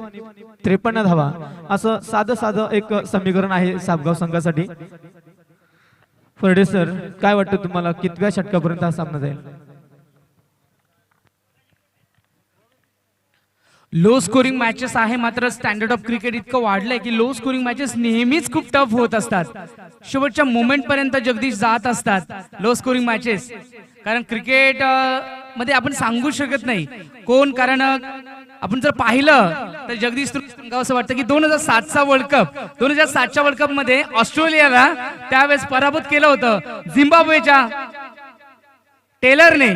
53 धावा असं साधं एक समीकरण आहे साबगाव संघासाठी. फर्डे सर काय वाटतं तुम्हाला कितव्या षटकापर्यंत हा सामना जाईल? लो स्कोरिंग मॅचेस आहे, मात्र स्टँडर्ड ऑफ क्रिकेट इतकं वाढलंय की लो स्कोरिंग मॅचेस नेहमीच खूप टफ होत असतात. शेवटच्या मोमेंट पर्यंत जगदीश जात असतात लो स्कोरिंग मॅचेस. कारण क्रिकेट मध्ये आपण सांगू शकत नाही कोण, कारण आपण जर पाहिलं तर जगदीश सांगावं असं वाटतं की 2007चा वर्ल्ड कप, 2007च्या वर्ल्ड कप मध्ये ऑस्ट्रेलियाला त्यावेळेस पराभूत केलं होतं झिम्बाब्वेच्या टेलरने,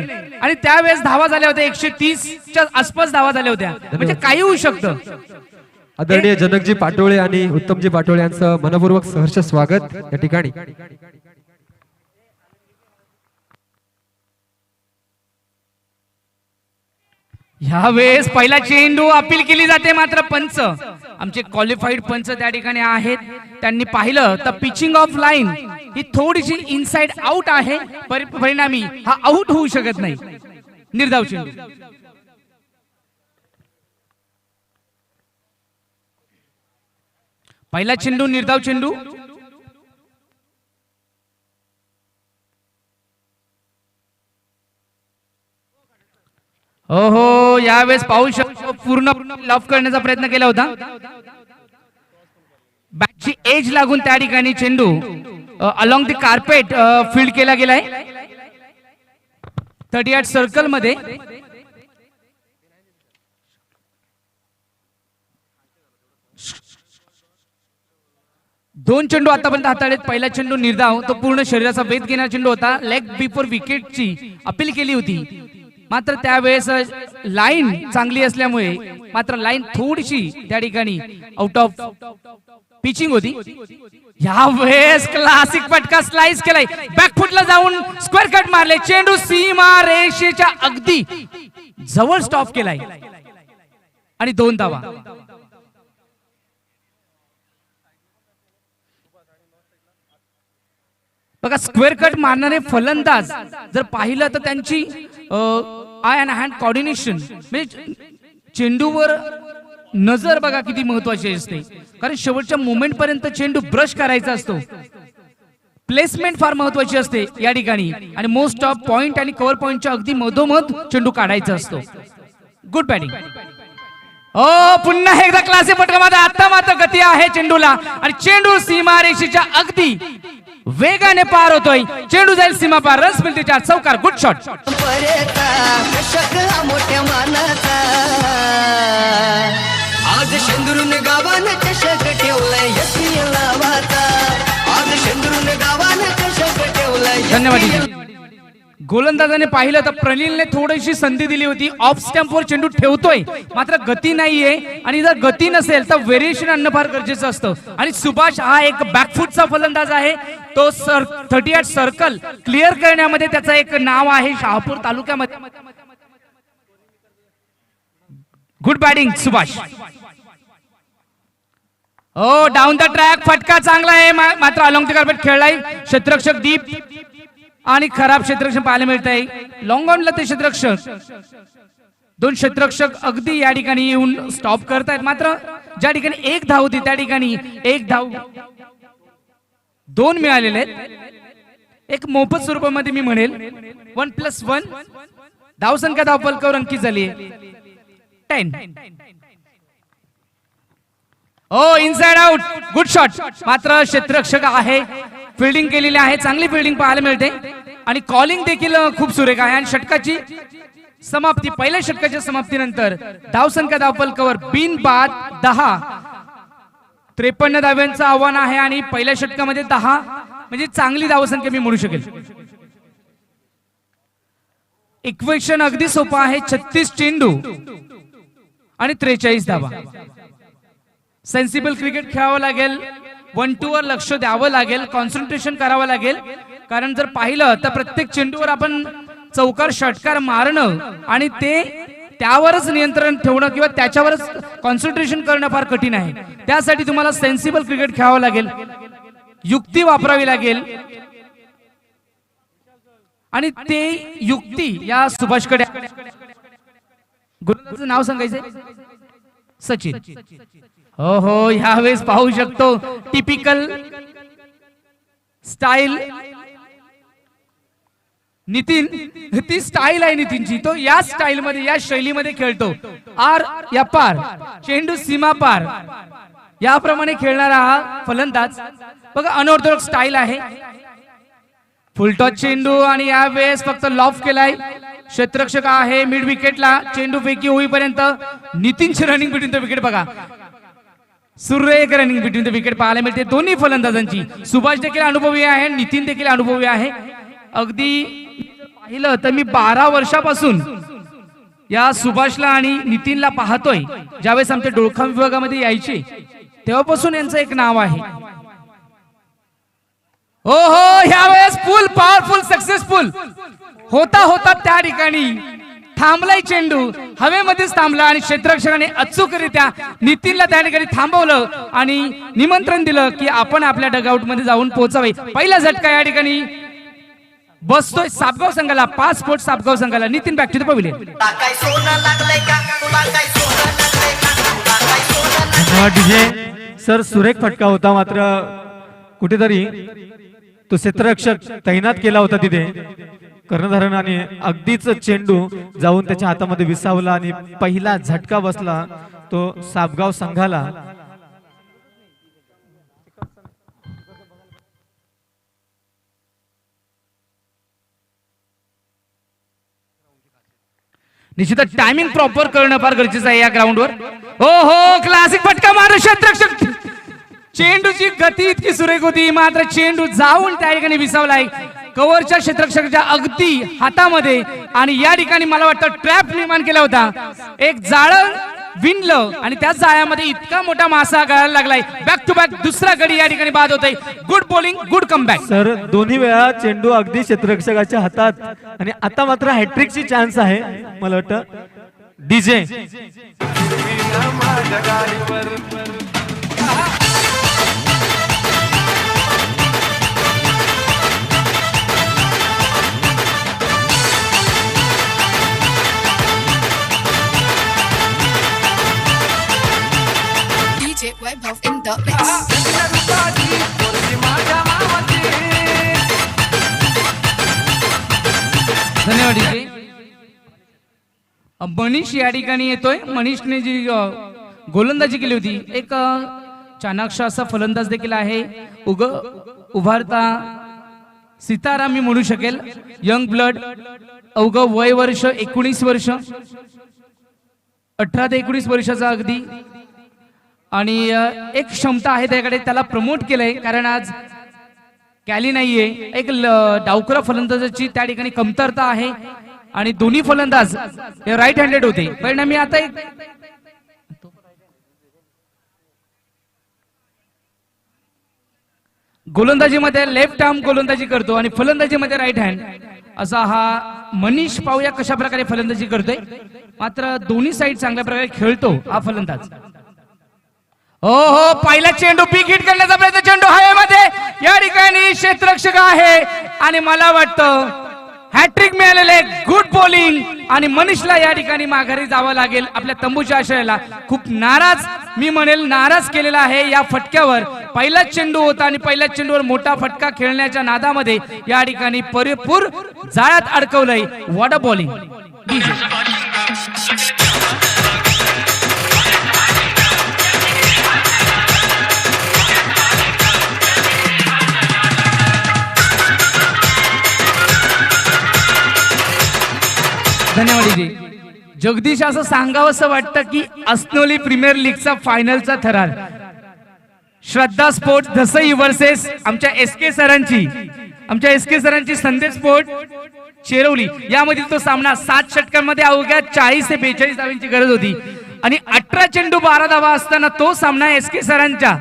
आणि त्यावेळेस धावा झाल्या होत्या 130च्या आसपास धावा झाल्या होत्या. म्हणजे काही होऊ शकतं. आदरणीय जनकजी पाटोळे आणि उत्तमजी पाटोळे यांचं मनपूर्वक सहर्ष स्वागत या ठिकाणी. ह्यावेळेस पहिला चेंडू अपील केली जाते, मात्र पंच आमचे क्वालिफाईड पंच त्या ठिकाणी आहेत. त्यांनी पाहिलं तर पिचिंग ऑफ लाईन ही थोडीशी इनसाइड आउट आहे, परिणामी हा आउट होऊ शकत नाही. निर्धाव चेंडू. पहिला चेंडू निर्धाव चेंडू. हो यावेळेस पाहू शकतो पूर्ण लॉफ करण्याचा प्रयत्न केला होता. बॅटची एज लागून त्या ठिकाणी चेंडू अलॉंग द कार्पेट फील्ड केला गेलाय 38 सर्कल मध्ये. दोन चेंडू आतापर्यंत हाताळलेत. पहिला चेंडू निर्धाव, तो पूर्ण शरीराचा वेध घेणारा चेंडू होता. लेग बिफोर विकेटची अपील केली होती, मात्र त्यावेळेस लाईन चांगली असल्यामुळे मात्र लाईन थोडीशी त्या ठिकाणी आउट ऑफ पिचिंग होती. यावेळेस क्लासिक फटका स्लाइस केलाय, बॅकफुटला जाऊन स्क्वेअर कट मारले. चेंडू सीमा रेषेच्या अगदी जवळ स्टॉप केलाय आणि 2 धावा. बघा स्क्वेअर कट मारणारे फलंदाज जर पाहिलं तर त्यांची आय अँड हँड कॉर्डिनेशन म्हणजे चेंडूवर नजर बघा किती महत्वाची असते. कारण शेवटच्या मोमेंट पर्यंत चेंडू ब्रश करायचा असतो. प्लेसमेंट फार महत्वाची असते या ठिकाणी, आणि मोस्ट ऑफ पॉइंट आणि कव्हर पॉइंटच्या अगदी मधोमध चेंडू काढायचा असतो. Good batting. पुन्हा एकदा क्लासिक फटका मात्र आता मात्र गती आहे चेंडूला, आणि चेंडू सीमारेषेच्या अगदी वेगाने पार होतोय. चेंडू जाईल सीमा पार, रस मिळते 4 चौकार. Good shot. मोठ्या मानाचा आज शेंदुरून गावानं चषक ठेवलाय यशी लावाचा. आज शेंदुरून गावानं चषक ठेवलाय. धन्यवाद. गोलंदाजाने पाहिलं तर प्रनिलने थोडीशी संधी दिली होती. ऑफ स्टंपवर चेंडू ठेवतोय, मात्र गती नाहीये, आणि जर गती नसेल तर व्हेरिएशन आणणं फार गरजेचं असतं. आणि सुभाष हा एक बॅकफुटचा फलंदाज आहे. तो 38 सर्कल क्लिअर करण्यामध्ये त्याचं एक नाव आहे शहापूर तालुक्यामध्ये. Good batting Subhash. Down the track फटका चांगला आहे, मात्र अलॉंग द कार्पेट खेळलाय. क्षेत्ररक्षक दीप आणि खराब क्षेत्ररक्षण पाहायला मिळत आहे. लॉंग ऑनला ते क्षेत्ररक्षक, 2 क्षेत्ररक्षक अगदी या ठिकाणी येऊन स्टॉप करतायत. मात्र ज्या ठिकाणी 1 धाव होती त्या ठिकाणी 1 धाव 2 मिळालेले आहेत. एक मोफत स्वरूपामध्ये मी म्हणेल 1+1 धावसंख्या धावफलकावर अंकित झाली आहे. 10. ओ इनसाइड आउट, गुड शॉट. मात्र क्षेत्ररक्षक आहे, फिल्डिंग केलेली आहे, चांगली फिल्डिंग पाहायला मिळते आणि कॉलिंग देखील खूप सुरेख आहे. आणि षटकाची समाप्ती, पहिल्या षटकाच्या समाप्तीनंतर धावसंख्या धावफलकावर बिन बाद 10. 53 धाव्यांचं आव्हान आहे आणि पहिल्या षटकामध्ये 10 म्हणजे चांगली धावसंख्या मी म्हणू शकेल. इक्वेशन अगदी सोपं आहे. 36 चेंडू आणि 43 धावा. सेन्सिबल क्रिकेट खेळावं लागेल, 1-2 वर लक्ष द्यावं लागेल, कॉन्सन्ट्रेशन करावं लागेल. कारण जर पाहिलं तर प्रत्येक चेंडूवर आपण चौकार षटकार मारणं आणि ते त्यावरच नियंत्रण ठेवणं किंवा त्याच्यावरच कॉन्सन्ट्रेशन करणं फार कठीण आहे. त्यासाठी तुम्हाला सेन्सिबल क्रिकेट खेळावं लागेल, युक्ती वापरावी लागेल आणि ते युक्ती या सुभाषकडे. गुरुचं नाव सांगायचंय सचिन. हो हो, ह्यावेळेस पाहू शकतो टिपिकल स्टाईल नितीन, ती स्टाईल आहे नितीनची. तो या स्टाईल मध्ये, या शैलीमध्ये खेळतो. आर या पार, चेंडू सीमा पार, याप्रमाणे खेळणारा हा फलंदाज. बघा अनऑर्थोडॉक्स स्टाईल आहे. फुलटॉस चेंडू आणि यावेळेस फक्त लॉफ केलाय. क्षेत्ररक्षक आहे मिड विकेटला. चेंडू फेकी होईपर्यंत नितीनची रनिंग बिटवीन द विकेट बघा. सुरेख रनिंग बिटवीन द विकेट पाहायला मिळते दोन्ही फलंदाजांची. सुभाष देखील अनुभवी आहे, नितीन देखील अनुभवी आहे. अगदी पाहिलं तर मी 12 वर्षापासून या सुभाषला आणि नितीनला पाहतोय. ज्यावेळेस आमच्या डोळखाम विभागामध्ये यायचे तेव्हापासून यांचं एक नाव आहे. हो हो, ह्यावेळेस फुल पॉवरफुल सक्सेसफुल होता होता त्या ठिकाणी थांबलाय चेंडू, हवेमध्येच थांबला आणि क्षेत्ररक्षकाने अचूकरित्या नितीनला त्या ठिकाणी थांबवलं आणि निमंत्रण दिलं की आपण आपल्या डगआउट मध्ये जाऊन पोहोचावे. पहिला झटका या ठिकाणी बसतोय सापगाव संघाला, 5 स्पोर्ट सापगाव संघाला. Nitin back to the pavilion. DJ sir, सुरेख फटका होता. मात्र कुठेतरी तो क्षेत्ररक्षक तैनात केला होता तिथे कर्णधाराने. अगदीच चेंडू जाऊन त्याच्या हातामध्ये विसावला आणि पहिला झटका बसला तो सापगाव संघाला. निश्चितच टायमिंग प्रॉपर करणं फार गरजेचं आहे या ग्राउंडवर. हो हो, क्लासिक फटका मार क्षेत्ररक्षक. चेंडूची गती इतकी सुरेख होती, मात्र चेंडू जाऊन त्या ठिकाणी विसावलाय कव्हरच्या क्षेत्ररक्षकाच्या अगदी हातामध्ये. आणि या ठिकाणी मला वाटतं ट्रॅप निर्माण केला होता. एक जाळं विणलं आणि त्या जाळ्यामध्ये इतका मोठा मासा गळायला लागलाय. बॅक टू बॅक दुसरा गडी या ठिकाणी बाद होतोय. Good bowling, good comeback. Sir, दोन्ही वेळा चेंडू अगदी क्षेत्ररक्षकाच्या हातात आणि आता मात्र हॅट्रिकची चान्स आहे. मला वाटतं DJ Webhoff in the mix. धन्यवाद डीजे. मनीष या ठिकाणी येतोय. मनीषने जी गोलंदाजी केली होती, एक चाणाक्ष असा फलंदाज देखील आहे. उभारता सितारा मी म्हणू शकेल. यंग ब्लड, अवघ वय वर्ष 19 वर्ष, 18 ते 19 वर्षाचा अगदी. आणि एक क्षमता आहे त्याकडे, त्याला प्रमोट केलंय कारण आज कॅली नाहीये. एक डावखुरा फलंदाजाची त्या ठिकाणी कमतरता आहे आणि दोन्ही फलंदाज हे राईट हँडेड होते. परिणामी आता एक गोलंदाजीमध्ये लेफ्ट आर्म गोलंदाजी करतो आणि फलंदाजीमध्ये राईट हँड असा हा मनीष. पाहूया कशा प्रकारे फलंदाजी करतोय. मात्र दोन्ही साईड चांगल्या प्रकारे खेळतो हा फलंदाज. हो हो, पहिला चेंडू पीक हिट करण्याचा प्रयत्न, चेंडू हवेमध्ये. या ठिकाणी क्षेत्ररक्षक आहे आणि मला वाटतं हॅट्रिक मिळालेले. गुड बॉलिंग आणि मनीषला या ठिकाणी माघारी जावं लागेल. आपल्या तंबूच्या आश्रयाला खूप नाराज, मी म्हणेल नाराज केलेला आहे या फटक्यावर. पहिलाच चेंडू होता आणि पहिल्याच चेंडूवर मोठा फटका खेळण्याच्या नादामध्ये या ठिकाणी परिपूर जाळ्यात अडकवलंय. What a bowling. धन्यवाद जी. जगदीश, असं सांगावं असं वाटतं की अस्नोली प्रीमियर लीगचा फायनलचा थरार श्रद्धा स्पोर्ट धसई वर्सेस आमच्या एसके सरांची संदेश स्पोर्ट शेरवली, यामधील तो सामना 7 षटकांमध्ये अवघ्या 40 ते 42 धावांची गरज होती आणि 18 चेंडू 12 धावा असताना तो सामना एसके सरांच्या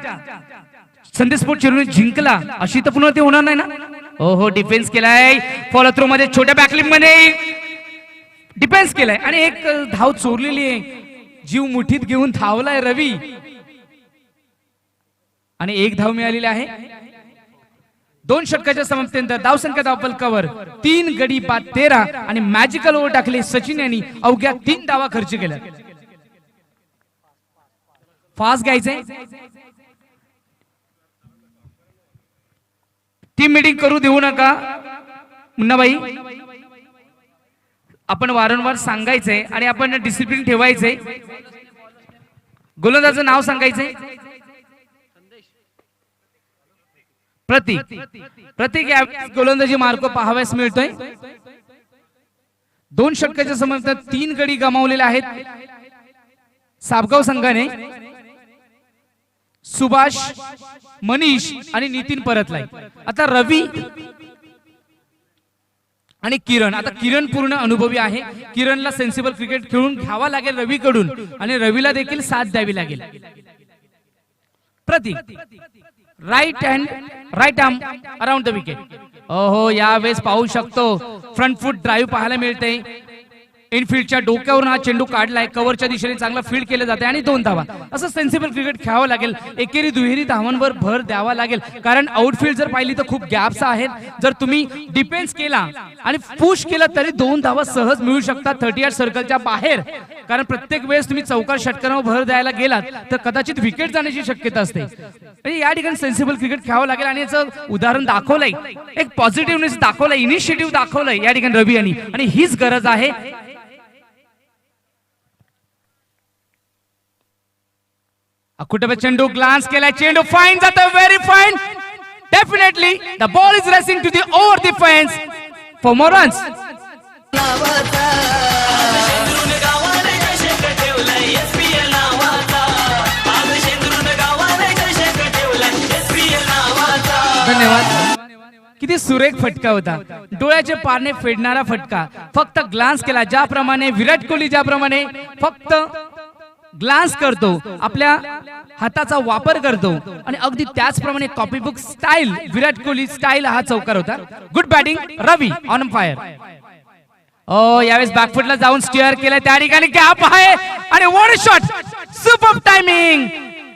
संदेश स्पोर्ट शेरवली जिंकला. अशी तर पुन्हा ते होणार नाही ना. हो, डिफेन्स केलाय फॉलो थ्रो मध्ये, छोट्या बॅकलिंग मध्ये डिफेन्स केलाय आणि एक धाव चोरलेली आहे. जीव मुठीत घेऊन धावलाय रवी आणि एक धाव मिळालेली आहे. 2 षटकाच्या समाप्तीनंतर धावसंख्या धावफलकावर 3 गडी बाद 13 आणि मॅजिकल ओव्हर टाकले सचिन यांनी अवघ्या 3 धावा खर्च केल्या. फास्ट घ्यायचंय, टीम मीटिंग करू देऊ नका मुन्नाबाई. आपण वारंवार सांगायचंय आणि आपण डिसिप्लिन ठेवायचंय. गोलंदाजाचं नाव सांगायचंय. प्रतीक गोलंदाजी मार्क पाहाव्यास मिळतोय. 2 षटकाच्या समाप्तीत 3 गडी गमावलेले आहेत साबगाव संघाने. सुभाष, मनीष आणि नितीन परतलाय. आता रवी आणि किरण. आता किरण पूर्ण अनुभवी आहे. किरणला सेन्सिबल क्रिकेट खेळून घ्यावा लागेल रवीकडून आणि रवीला देखील साथ द्यावी लागेल. Prateek right arm around the wicket. हो, यावेळेस पाहू शकतो फ्रंट फूट ड्राईव्ह पाहायला मिळते. इनफिल्डच्या डोक्यावरून हा चेंडू काढलाय. कव्हरच्या दिशेने चांगला फील्ड केलं जाते आणि 2 धावा. असं सेन्सिबल क्रिकेट खेळावं लागेल. एकेरी दुहेरी धावांवर भर द्यावा लागेल कारण आउटफील्ड जर पाहिली तर खूप गॅप्स आहेत. जर तुम्ही डिफेन्स केला आणि पुश केला तरी 2 धावा सहज मिळू शकतात 38 सर्कलच्या बाहेर. कारण प्रत्येक वेळेस तुम्ही चौकार षटकांवर भर द्यायला गेलात तर कदाचित विकेट जाण्याची शक्यता असते. या ठिकाणी सेन्सिबल क्रिकेट खेळावं लागेल आणि याचं उदाहरण दाखवलंय. एक पॉझिटिव्हनेस दाखवलंय, इनिशिएटिव्ह दाखवलंय या ठिकाणी रवी यांनी आणि हीच गरज आहे. कुठे चेंडू ग्लान्स केलाय. चेंडू फाईन जातो, very fine. Definitely the ball is racing to the over the fence for more runs. धन्यवाद. किती सुरेख फटका होता. डोळ्याचे पारणे फेडणारा फटका. फक्त ग्लान्स केला. ज्याप्रमाणे विराट कोहली ज्याप्रमाणे फक्त ग्लान्स करतो, आपल्या हाताचा वापर करतो आणि अगदी त्याचप्रमाणे copybook style Virat Kohli style हा चौकार होता. Good batting Ravi on fire. यावेळेस बॅकफुटला जाऊन स्टिअर केलं. त्या ठिकाणी गॅप आहे आणि one shot. Super timing,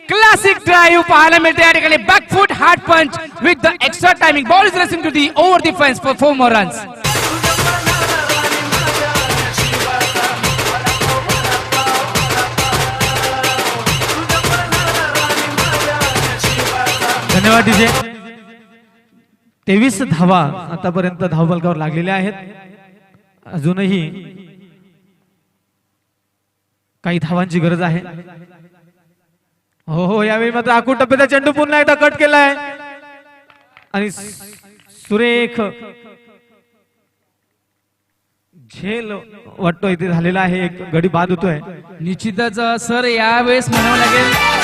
classic drive पाहायला मिळते या ठिकाणी. Back foot hard punch with the extra timing. Ball is racing to the over the fence for 4 more runs. धन्यवाद डीजे. 23 धावा आतापर्यंत धावफलकावर लागलेल्या आहेत. अजूनही काही धावांची गरज आहे. हो, यावेळी मात्र आखूड टप्प्याचा चेंडू पुन्हा एकदा कट केलाय आणि सुरेख झेल वाटतो इथे झालेला आहे. एक गडी बाद होतोय. निश्चितच सर यावेळेस म्हणावं लागेल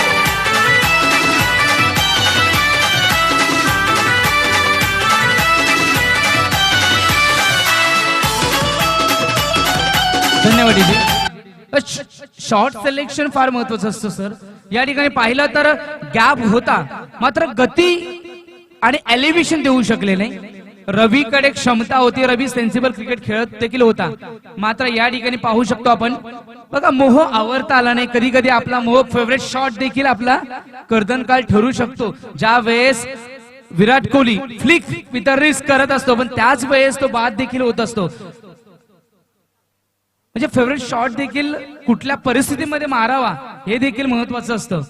धन्यवाद डीजी. शॉर्ट सिलेक्शन फार महत्वाचं असतं सर. या ठिकाणी पाहिलं तर गॅप होता मात्र गती आणि एलिव्हेशन देऊ शकले नाही. रवीकडे क्षमता होती. रवी सेन्सिबल क्रिकेट खेळत देखील होता. मात्र या ठिकाणी पाहू शकतो आपण बघा मोह आवरता आला नाही. कधी कधी आपला मोह फेवरेट शॉट देखील आपला कर्दनकाळ ठरू शकतो. ज्या वेळेस Virat Kohli flick with risk करत असतो पण त्याच वेळेस तो बाद देखील होत असतो. म्हणजे फेवरेट शॉट देखील कुठल्या परिस्थितीमध्ये मारावा हे देखील महत्वाचं असतं.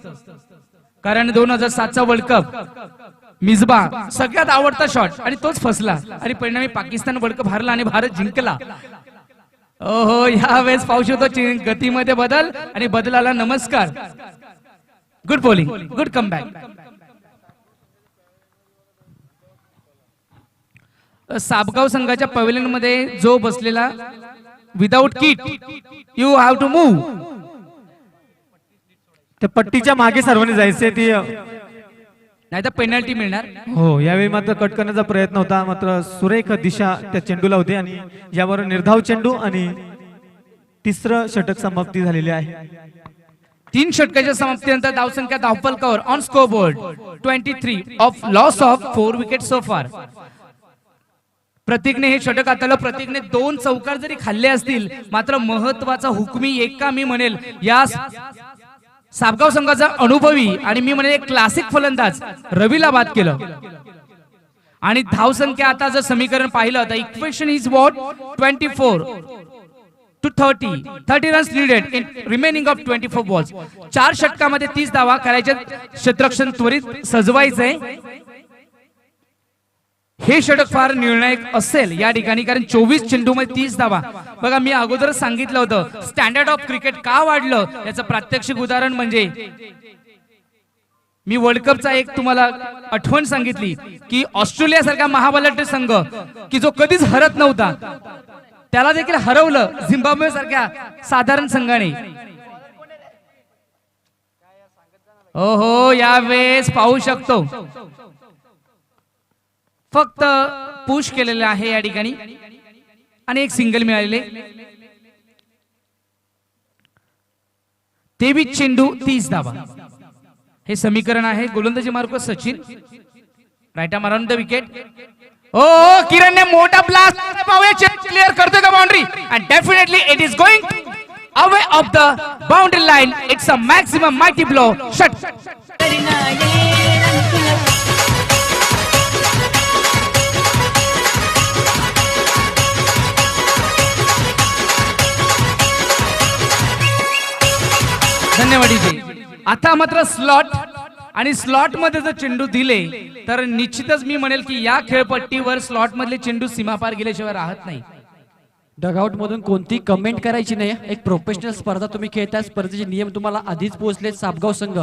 कारण 2007चा वर्ल्ड कप मिसबा सगळ्यात आवडता शॉट आणि तोच फसला आणि परिणामी पाकिस्तान वर्ल्ड कप हारला आणि भारत जिंकला. ओहो, यावेळेस पाहू शकतो गतीमध्ये बदल आणि बदलाला नमस्कार. Good bowling, good comeback. Sabgaon संघाच्या पवेलियन मध्ये जो बसलेला without kit you have to move. त्या पट्टीच्या मागे सर्वांनी जायचे ती नाही तर पेनल्टी मिळणार. हो, यावेळी मात्र कट करण्याचा प्रयत्न होता, मात्र सुरेख दिशा त्या चेंडूला होती आणि यावर निर्धाव चेंडू आणि तिसरं षटक समाप्ती झालेली आहे. 3 षटकाच्या समाप्तीनंतर धावसंख्या धावफलकावर on scoreboard 23 of loss of 4 wicket so far. प्रतीकने हे षटक हाताळलं. प्रतीकने 2 चौकार जरी खाल्ले असतील, मात्र महत्वाचा हुकमी एका मी म्हणेल या साबगाव संघाचा अनुभवी आणि मी म्हणेल एक क्लासिक फलंदाज रवीला बाद केलं. आणि धावसंख्या आता जर समीकरण पाहिलं तर equation is what 24 to 30 runs needed in remaining of 24 balls. 4 षटकामध्ये 30 धावा करायचे. क्षेत्ररक्षण त्वरित सजवायचंय. हे षटक फार निर्णायक असेल या ठिकाणी, कारण 24 चेंडूमध्ये 30 धावा. बघा, मी अगोदरच सांगितलं होतं स्टँडर्ड ऑफ क्रिकेट का वाढलं याचं प्रात्यक्षिक उदाहरण म्हणजे मी वर्ल्ड कपचा एक तुम्हाला आठवण सांगितली की ऑस्ट्रेलिया सारखा महाबलाढ्य संघ की जो कधीच हरत नव्हता त्याला देखील हरवलं झिम्बाब्वे सारख्या साधारण संघाने. हो, यावेळेस पाहू शकतो फक्त पुश केलेलं आहे या ठिकाणी आणि एक सिंगल मिळालेले. 23 चेंडू 30 धावा हे समीकरण आहे. गोलंदाजी mark Sachin, right arm around the wicket. Oh किरणने मोठा ब्लास्ट क्लिअर करतोय का boundary, and definitely it is going away of the boundary line. It's a maximum mighty blow shot. धन्यवाद जी. आता मात्र स्लॉट आणि स्लॉट मध्ये जर चेंडू दिले तर निश्चितच मी म्हणेल की या खेळपट्टीवर स्लॉट मधले चेंडू सीमापार गेल्याशिवाय राहत नाही. डगआउट मधून कोणती कमेंट करायची नाही. एक प्रोफेशनल स्पर्धा तुम्ही खेळताय, स्पर्धेचे नियम तुम्हाला आधीच पोहोचले. साबगाव संघ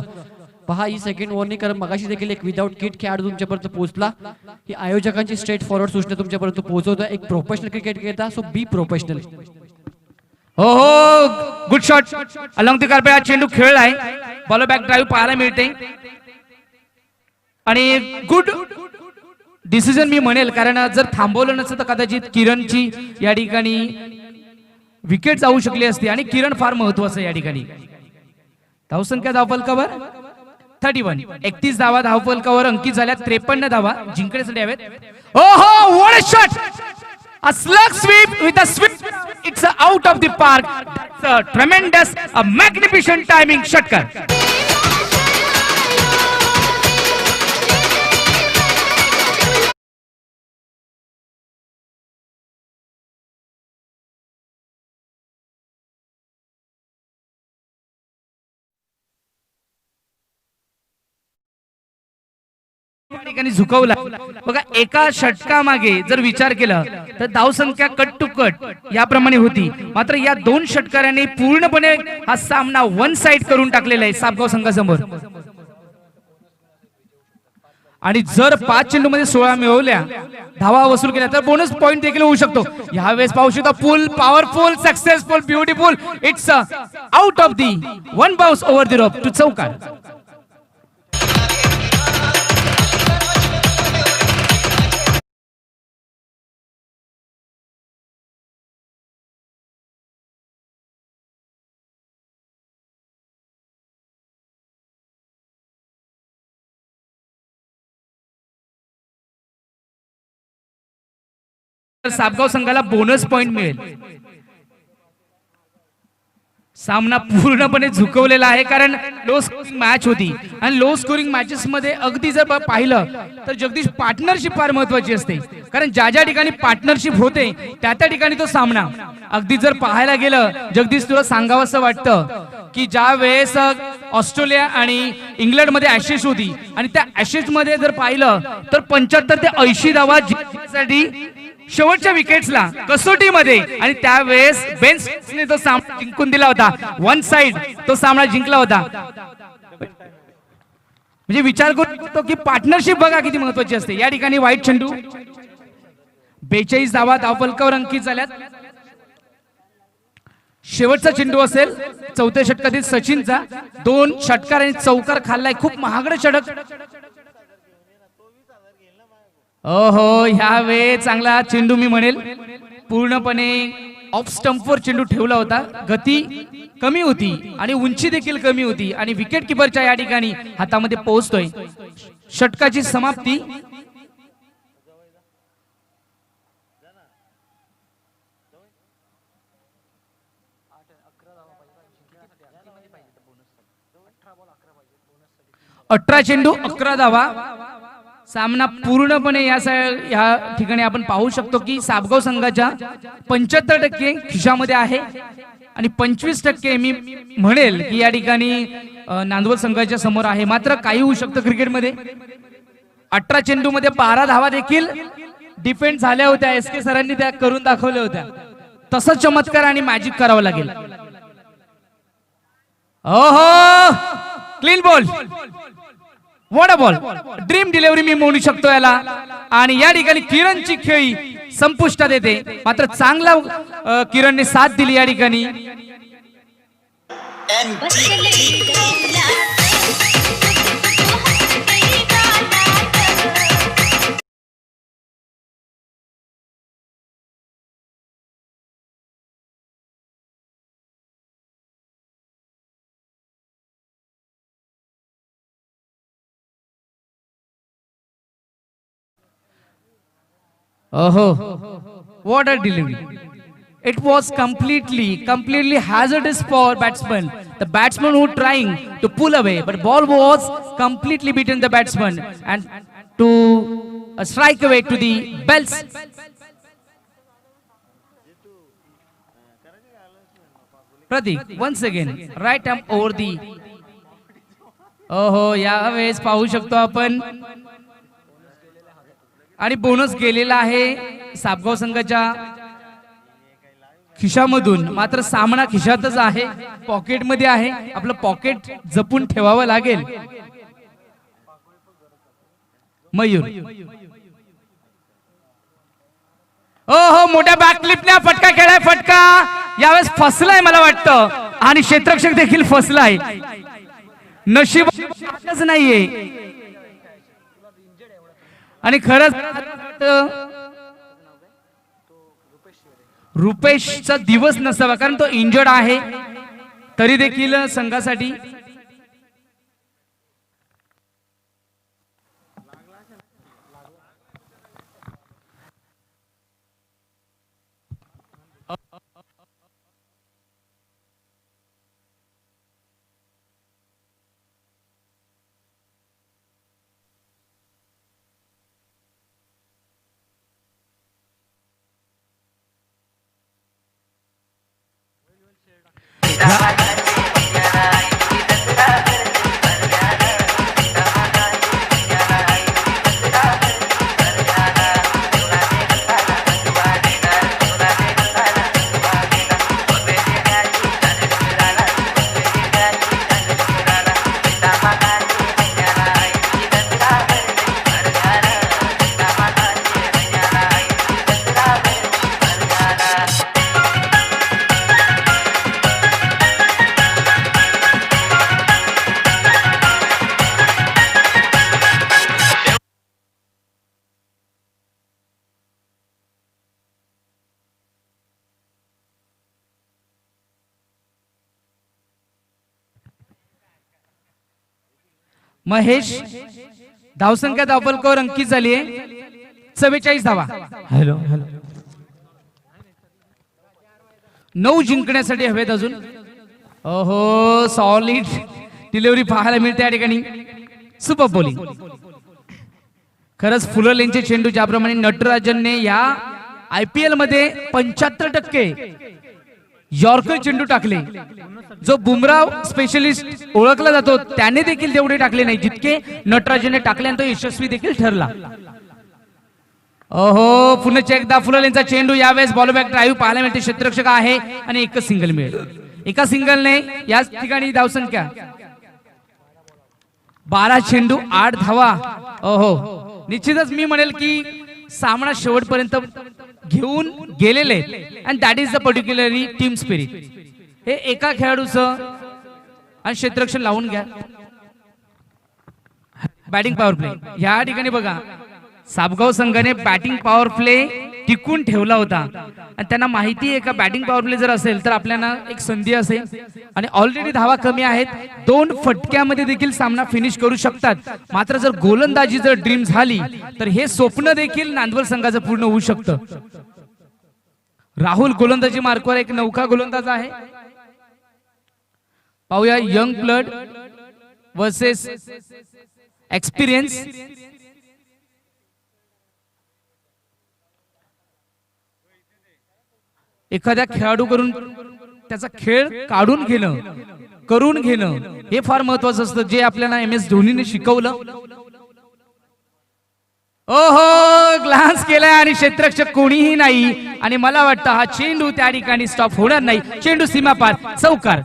पहा, ही सेकंड वॉर्निंग कारण मगाशी देखील एक विदाउट किट खेळाडू तुमच्यापर्यंत पोहोचला. ही आयोजकांची स्ट्रेट फॉरवर्ड सूचना तुमच्यापर्यंत पोहोचवतो. एक प्रोफेशनल क्रिकेट खेळता, सो बी प्रोफेशनल. हो, good shot along the carpet. हा चेंडू खेळलाय, बॉल बॅक ड्राईव्ह पाहायला मिळते आणि गुड डिसिजन मी म्हणेल, कारण जर थांबवलं नसतं तर कदाचित किरणची या ठिकाणी विकेट जाऊ शकली असती आणि किरण फार महत्वाचं या ठिकाणी. धावसंख्या धावफलकावर 31, 31 धावा धावफलकावर अंकित झाल्या. 53 धावा जिंकण्यासाठी हवेत. हो, what a shot, a slug sweep with a sweep, it's out of the park. That's a tremendous, a magnificent timing षटकार. ठिकाणी झुकवला. बघा, एका षटकामागे जर विचार केला तर धावसंख्या कट टू कट याप्रमाणे होती, मात्र या 2 षटकारांनी पूर्णपणे हा सामना वन साइड करून टाकलेला आहे साबगाव संघासमोर. आणि जर 5 चेंडू मध्ये 16 मिळवल्या, धावा वसूल केल्या तर बोनस पॉइंट देखील होऊ शकतो. यावेळेस पाहू शकता full powerful successful beautiful, it's out of the one bounce over the rope to चौकार. साबगाव संघाला बोनस पॉइंट मिळेल. सामना पूर्णपणे झुकवलेला आहे कारण लो स्कोरिंग मॅच होती आणि लो स्कोरिंग मॅचेस मध्ये अगदी जर पाहिलं तर जगदीश पार्टनरशिप फार महत्वाची असते, कारण ज्या ज्या ठिकाणी पार्टनरशिप होते त्या त्या ठिकाणी तो सामना अगदी जर पाहायला गेलं जगदीश तुला सांगावं असं वाटतं की ज्या वेळेस ऑस्ट्रेलिया आणि इंग्लंड मध्ये ऍशेस होती आणि त्या ऍशेस मध्ये जर पाहिलं तर 75 ते 80 धावा जिंकण्यासाठी शेवटच्या विकेट्सला कसोटीमध्ये आणि त्यावेळेस बेन स्टोक्सने तो सामना जिंकून दिला होता. वन साइड तो सामना जिंकला होता. म्हणजे विचार करू शकतो की पार्टनरशिप बघा किती महत्वाची असते. या ठिकाणी वाईट चेंडू 42 धावा धावफलकावर अंकित झाल्यात. शेवटचा चेंडू असेल चौथ्या षटकातील सचिनचा. 2 षटकार आणि चौकार खाल्लाय, खूप महागडं षटक. ओहो, ह्या वेळी चांगला चेंडू मी म्हणेल, पूर्णपणे ऑफ स्टंपवर चेंडू ठेवला होता. गती कमी होती आणि उंची देखील कमी होती आणि विकेट किपरच्या या ठिकाणी हातामध्ये पोहोचतोय. षटकाची समाप्ती. अठरा चेंडू 11 धावा. सामना पूर्णपणे या ठिकाणी आपण पाहू शकतो की साबगाव संघाच्या 75% खिशामध्ये आहे आणि 25% मी म्हणेल की या ठिकाणी नांदवल संघाच्या समोर आहे. मात्र काही होऊ शकतं क्रिकेटमध्ये. 18 चेंडू मध्ये 12 धावा देखील डिफेंड झाल्या होत्या. SK सरांनी त्या करून दाखवल्या होत्या. तसंच चमत्कार आणि मॅजिक करावं लागेल. ओहो, clean ball, what a ball, dream delivery मी म्हणू शकतो याला. आणि या ठिकाणी किरणची खेळी संपुष्टात येते. मात्र चांगला किरणने साथ दिली या ठिकाणी. Oh, what a delivery. It was completely hazardous for batsman. The batsman who trying to pull away, but ball was completely beaten the batsman and to strike away to the bells. Pratik, once again, right arm over the. Oh, यावेळेस पाहू शकतो आपण आणि बोनस गेलेला आहे साबगाव संघाच्या खिशामधून. मात्र सामना खिशातच आहे, पॉकेटमध्ये आहे. आपलं पॉकेट जपून ठेवावं लागेल. मयूर, हो, मोठ्या बॅकफ्लिपने फटका खेळाय. फटका यावेळेस फसलाय मला वाटतं आणि क्षेत्ररक्षक देखील फसलाय. नशीबच नाहीये आणि खरंच रुपेशचा दिवस नसावा, कारण तो इंजर्ड आहे. तरी देखील संघासाठी महेश धावसंख्या धावफलकावर अंकित झाली आहे 44 धावा. हॅलो 9 जिंकण्यासाठी हवेत अजून. ओहो, सॉलिड डिलिव्हरी पाहायला मिळते या ठिकाणी. Super bowling. खरंच फुलरलेनचे चेंडू ज्याप्रमाणे नटराजनने या IPL मध्ये 75% यॉर्कर चेंडू टाकले, जो बुमराव स्पेशलिस्ट ओळखला जातो त्याने देखील तेवढे टाकले नाही जितके नटराजनने टाकले आणि तो यशस्वी देखील ठरला. ओहो, पुन्हा एकदा फुलरलेनचा चेंडू. यावेळेस बॉलबॅक ड्राईव्ह पाहायला मिळते. क्षेत्ररक्षक आहे आणि एकच सिंगल मिळेल. एका सिंगलने याच ठिकाणी धावसंख्या 12 चेंडू 8 धावा. ओहो, निश्चितच मी म्हणेल की सामना शेवटपर्यंत घेऊन गेलेले and that is the particularly team spirit. हे एका खेळाडूचं आणि क्षेत्ररक्षण लावून घ्या. बॅटिंग पॉवर प्ले या ठिकाणी बघा साबगाव संघाने बॅटिंग पॉवर प्ले टिकून ठेवला होता आणि त्यांना माहिती आहे का बॅटिंग पॉवर प्ले जर असेल तर आपल्याला एक संधी असेल आणि ऑलरेडी धावा कमी आहेत. 2 फटक्यामध्ये देखील सामना फिनिश करू शकतात. मात्र जर गोलंदाजी जर ड्रीम झाली तर हे स्वप्न देखील नांदवल संघाचं पूर्ण होऊ शकतं. राहुल गोलंदाजी मार्कवर एक नौका गोलंदाज आहे. पाहूया यंग ब्लड वर्सेस एक्सपिरियन्स. एखाद्या खेळाडूकडून त्याचा खेळ काढून घेणं करून घेणं हे फार महत्वाचं असतं जे आपल्याला MS धोनीने शिकवलं. ओहो ग्लान्स केलाय आणि क्षेत्ररक्षक कोणीही नाही आणि मला वाटतं हा चेंडू त्या ठिकाणी स्टॉप होणार नाही. चेंडू सीमा पार चौकार.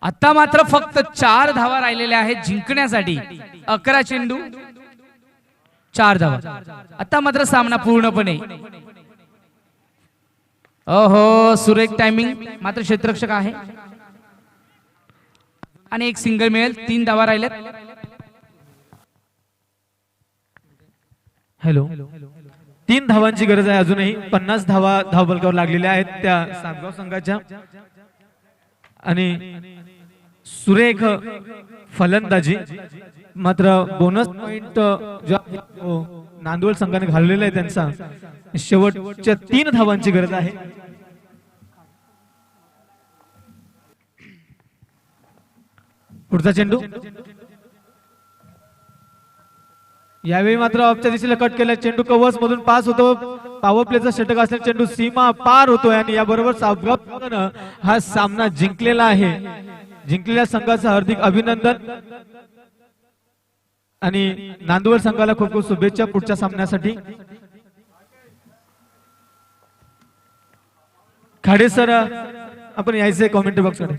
आता मात्र फक्त 4 धावा राहिलेल्या आहेत जिंकण्यासाठी. 11 चेंडू 4 धावा. आता मात्र सामना पूर्णपणे. ओहो सुरेख टायमिंग. मात्र क्षेत्ररक्षक आहे आणि एक सिंगल मिळेल. 3 धावा राहिल्यात. हॅलो 3 धावांची गरज आहे अजूनही. 50 धावा धावफलकावर लागलेल्या आहेत त्या साबगाव संघाच्या आणि सुरेख फलंदाजी. मात्र बोनस पॉइंट नांदवल संघाने घाललेला आहे त्यांचा. शेवटच्या 3 धावांची गरज आहे. पुढचा चेंडू यावेळी मात्र ऑफच्या दिशेला कट केला. चेंडू कव्हर्स मधून पास होतो. पॉवर प्लेचा षटक असलेला चेंडू सीमा पार होतोय आणि याबरोबर साबगाव हा सामना जिंकलेला आहे. जिंकलेल्या संघाचं हार्दिक अभिनंदन आणि नांदवल संघाला खूप खूप शुभेच्छा पुढच्या सामन्यासाठी. खाडे सर आपण यायचंय कॉमेंट्री बॉक्स कडे.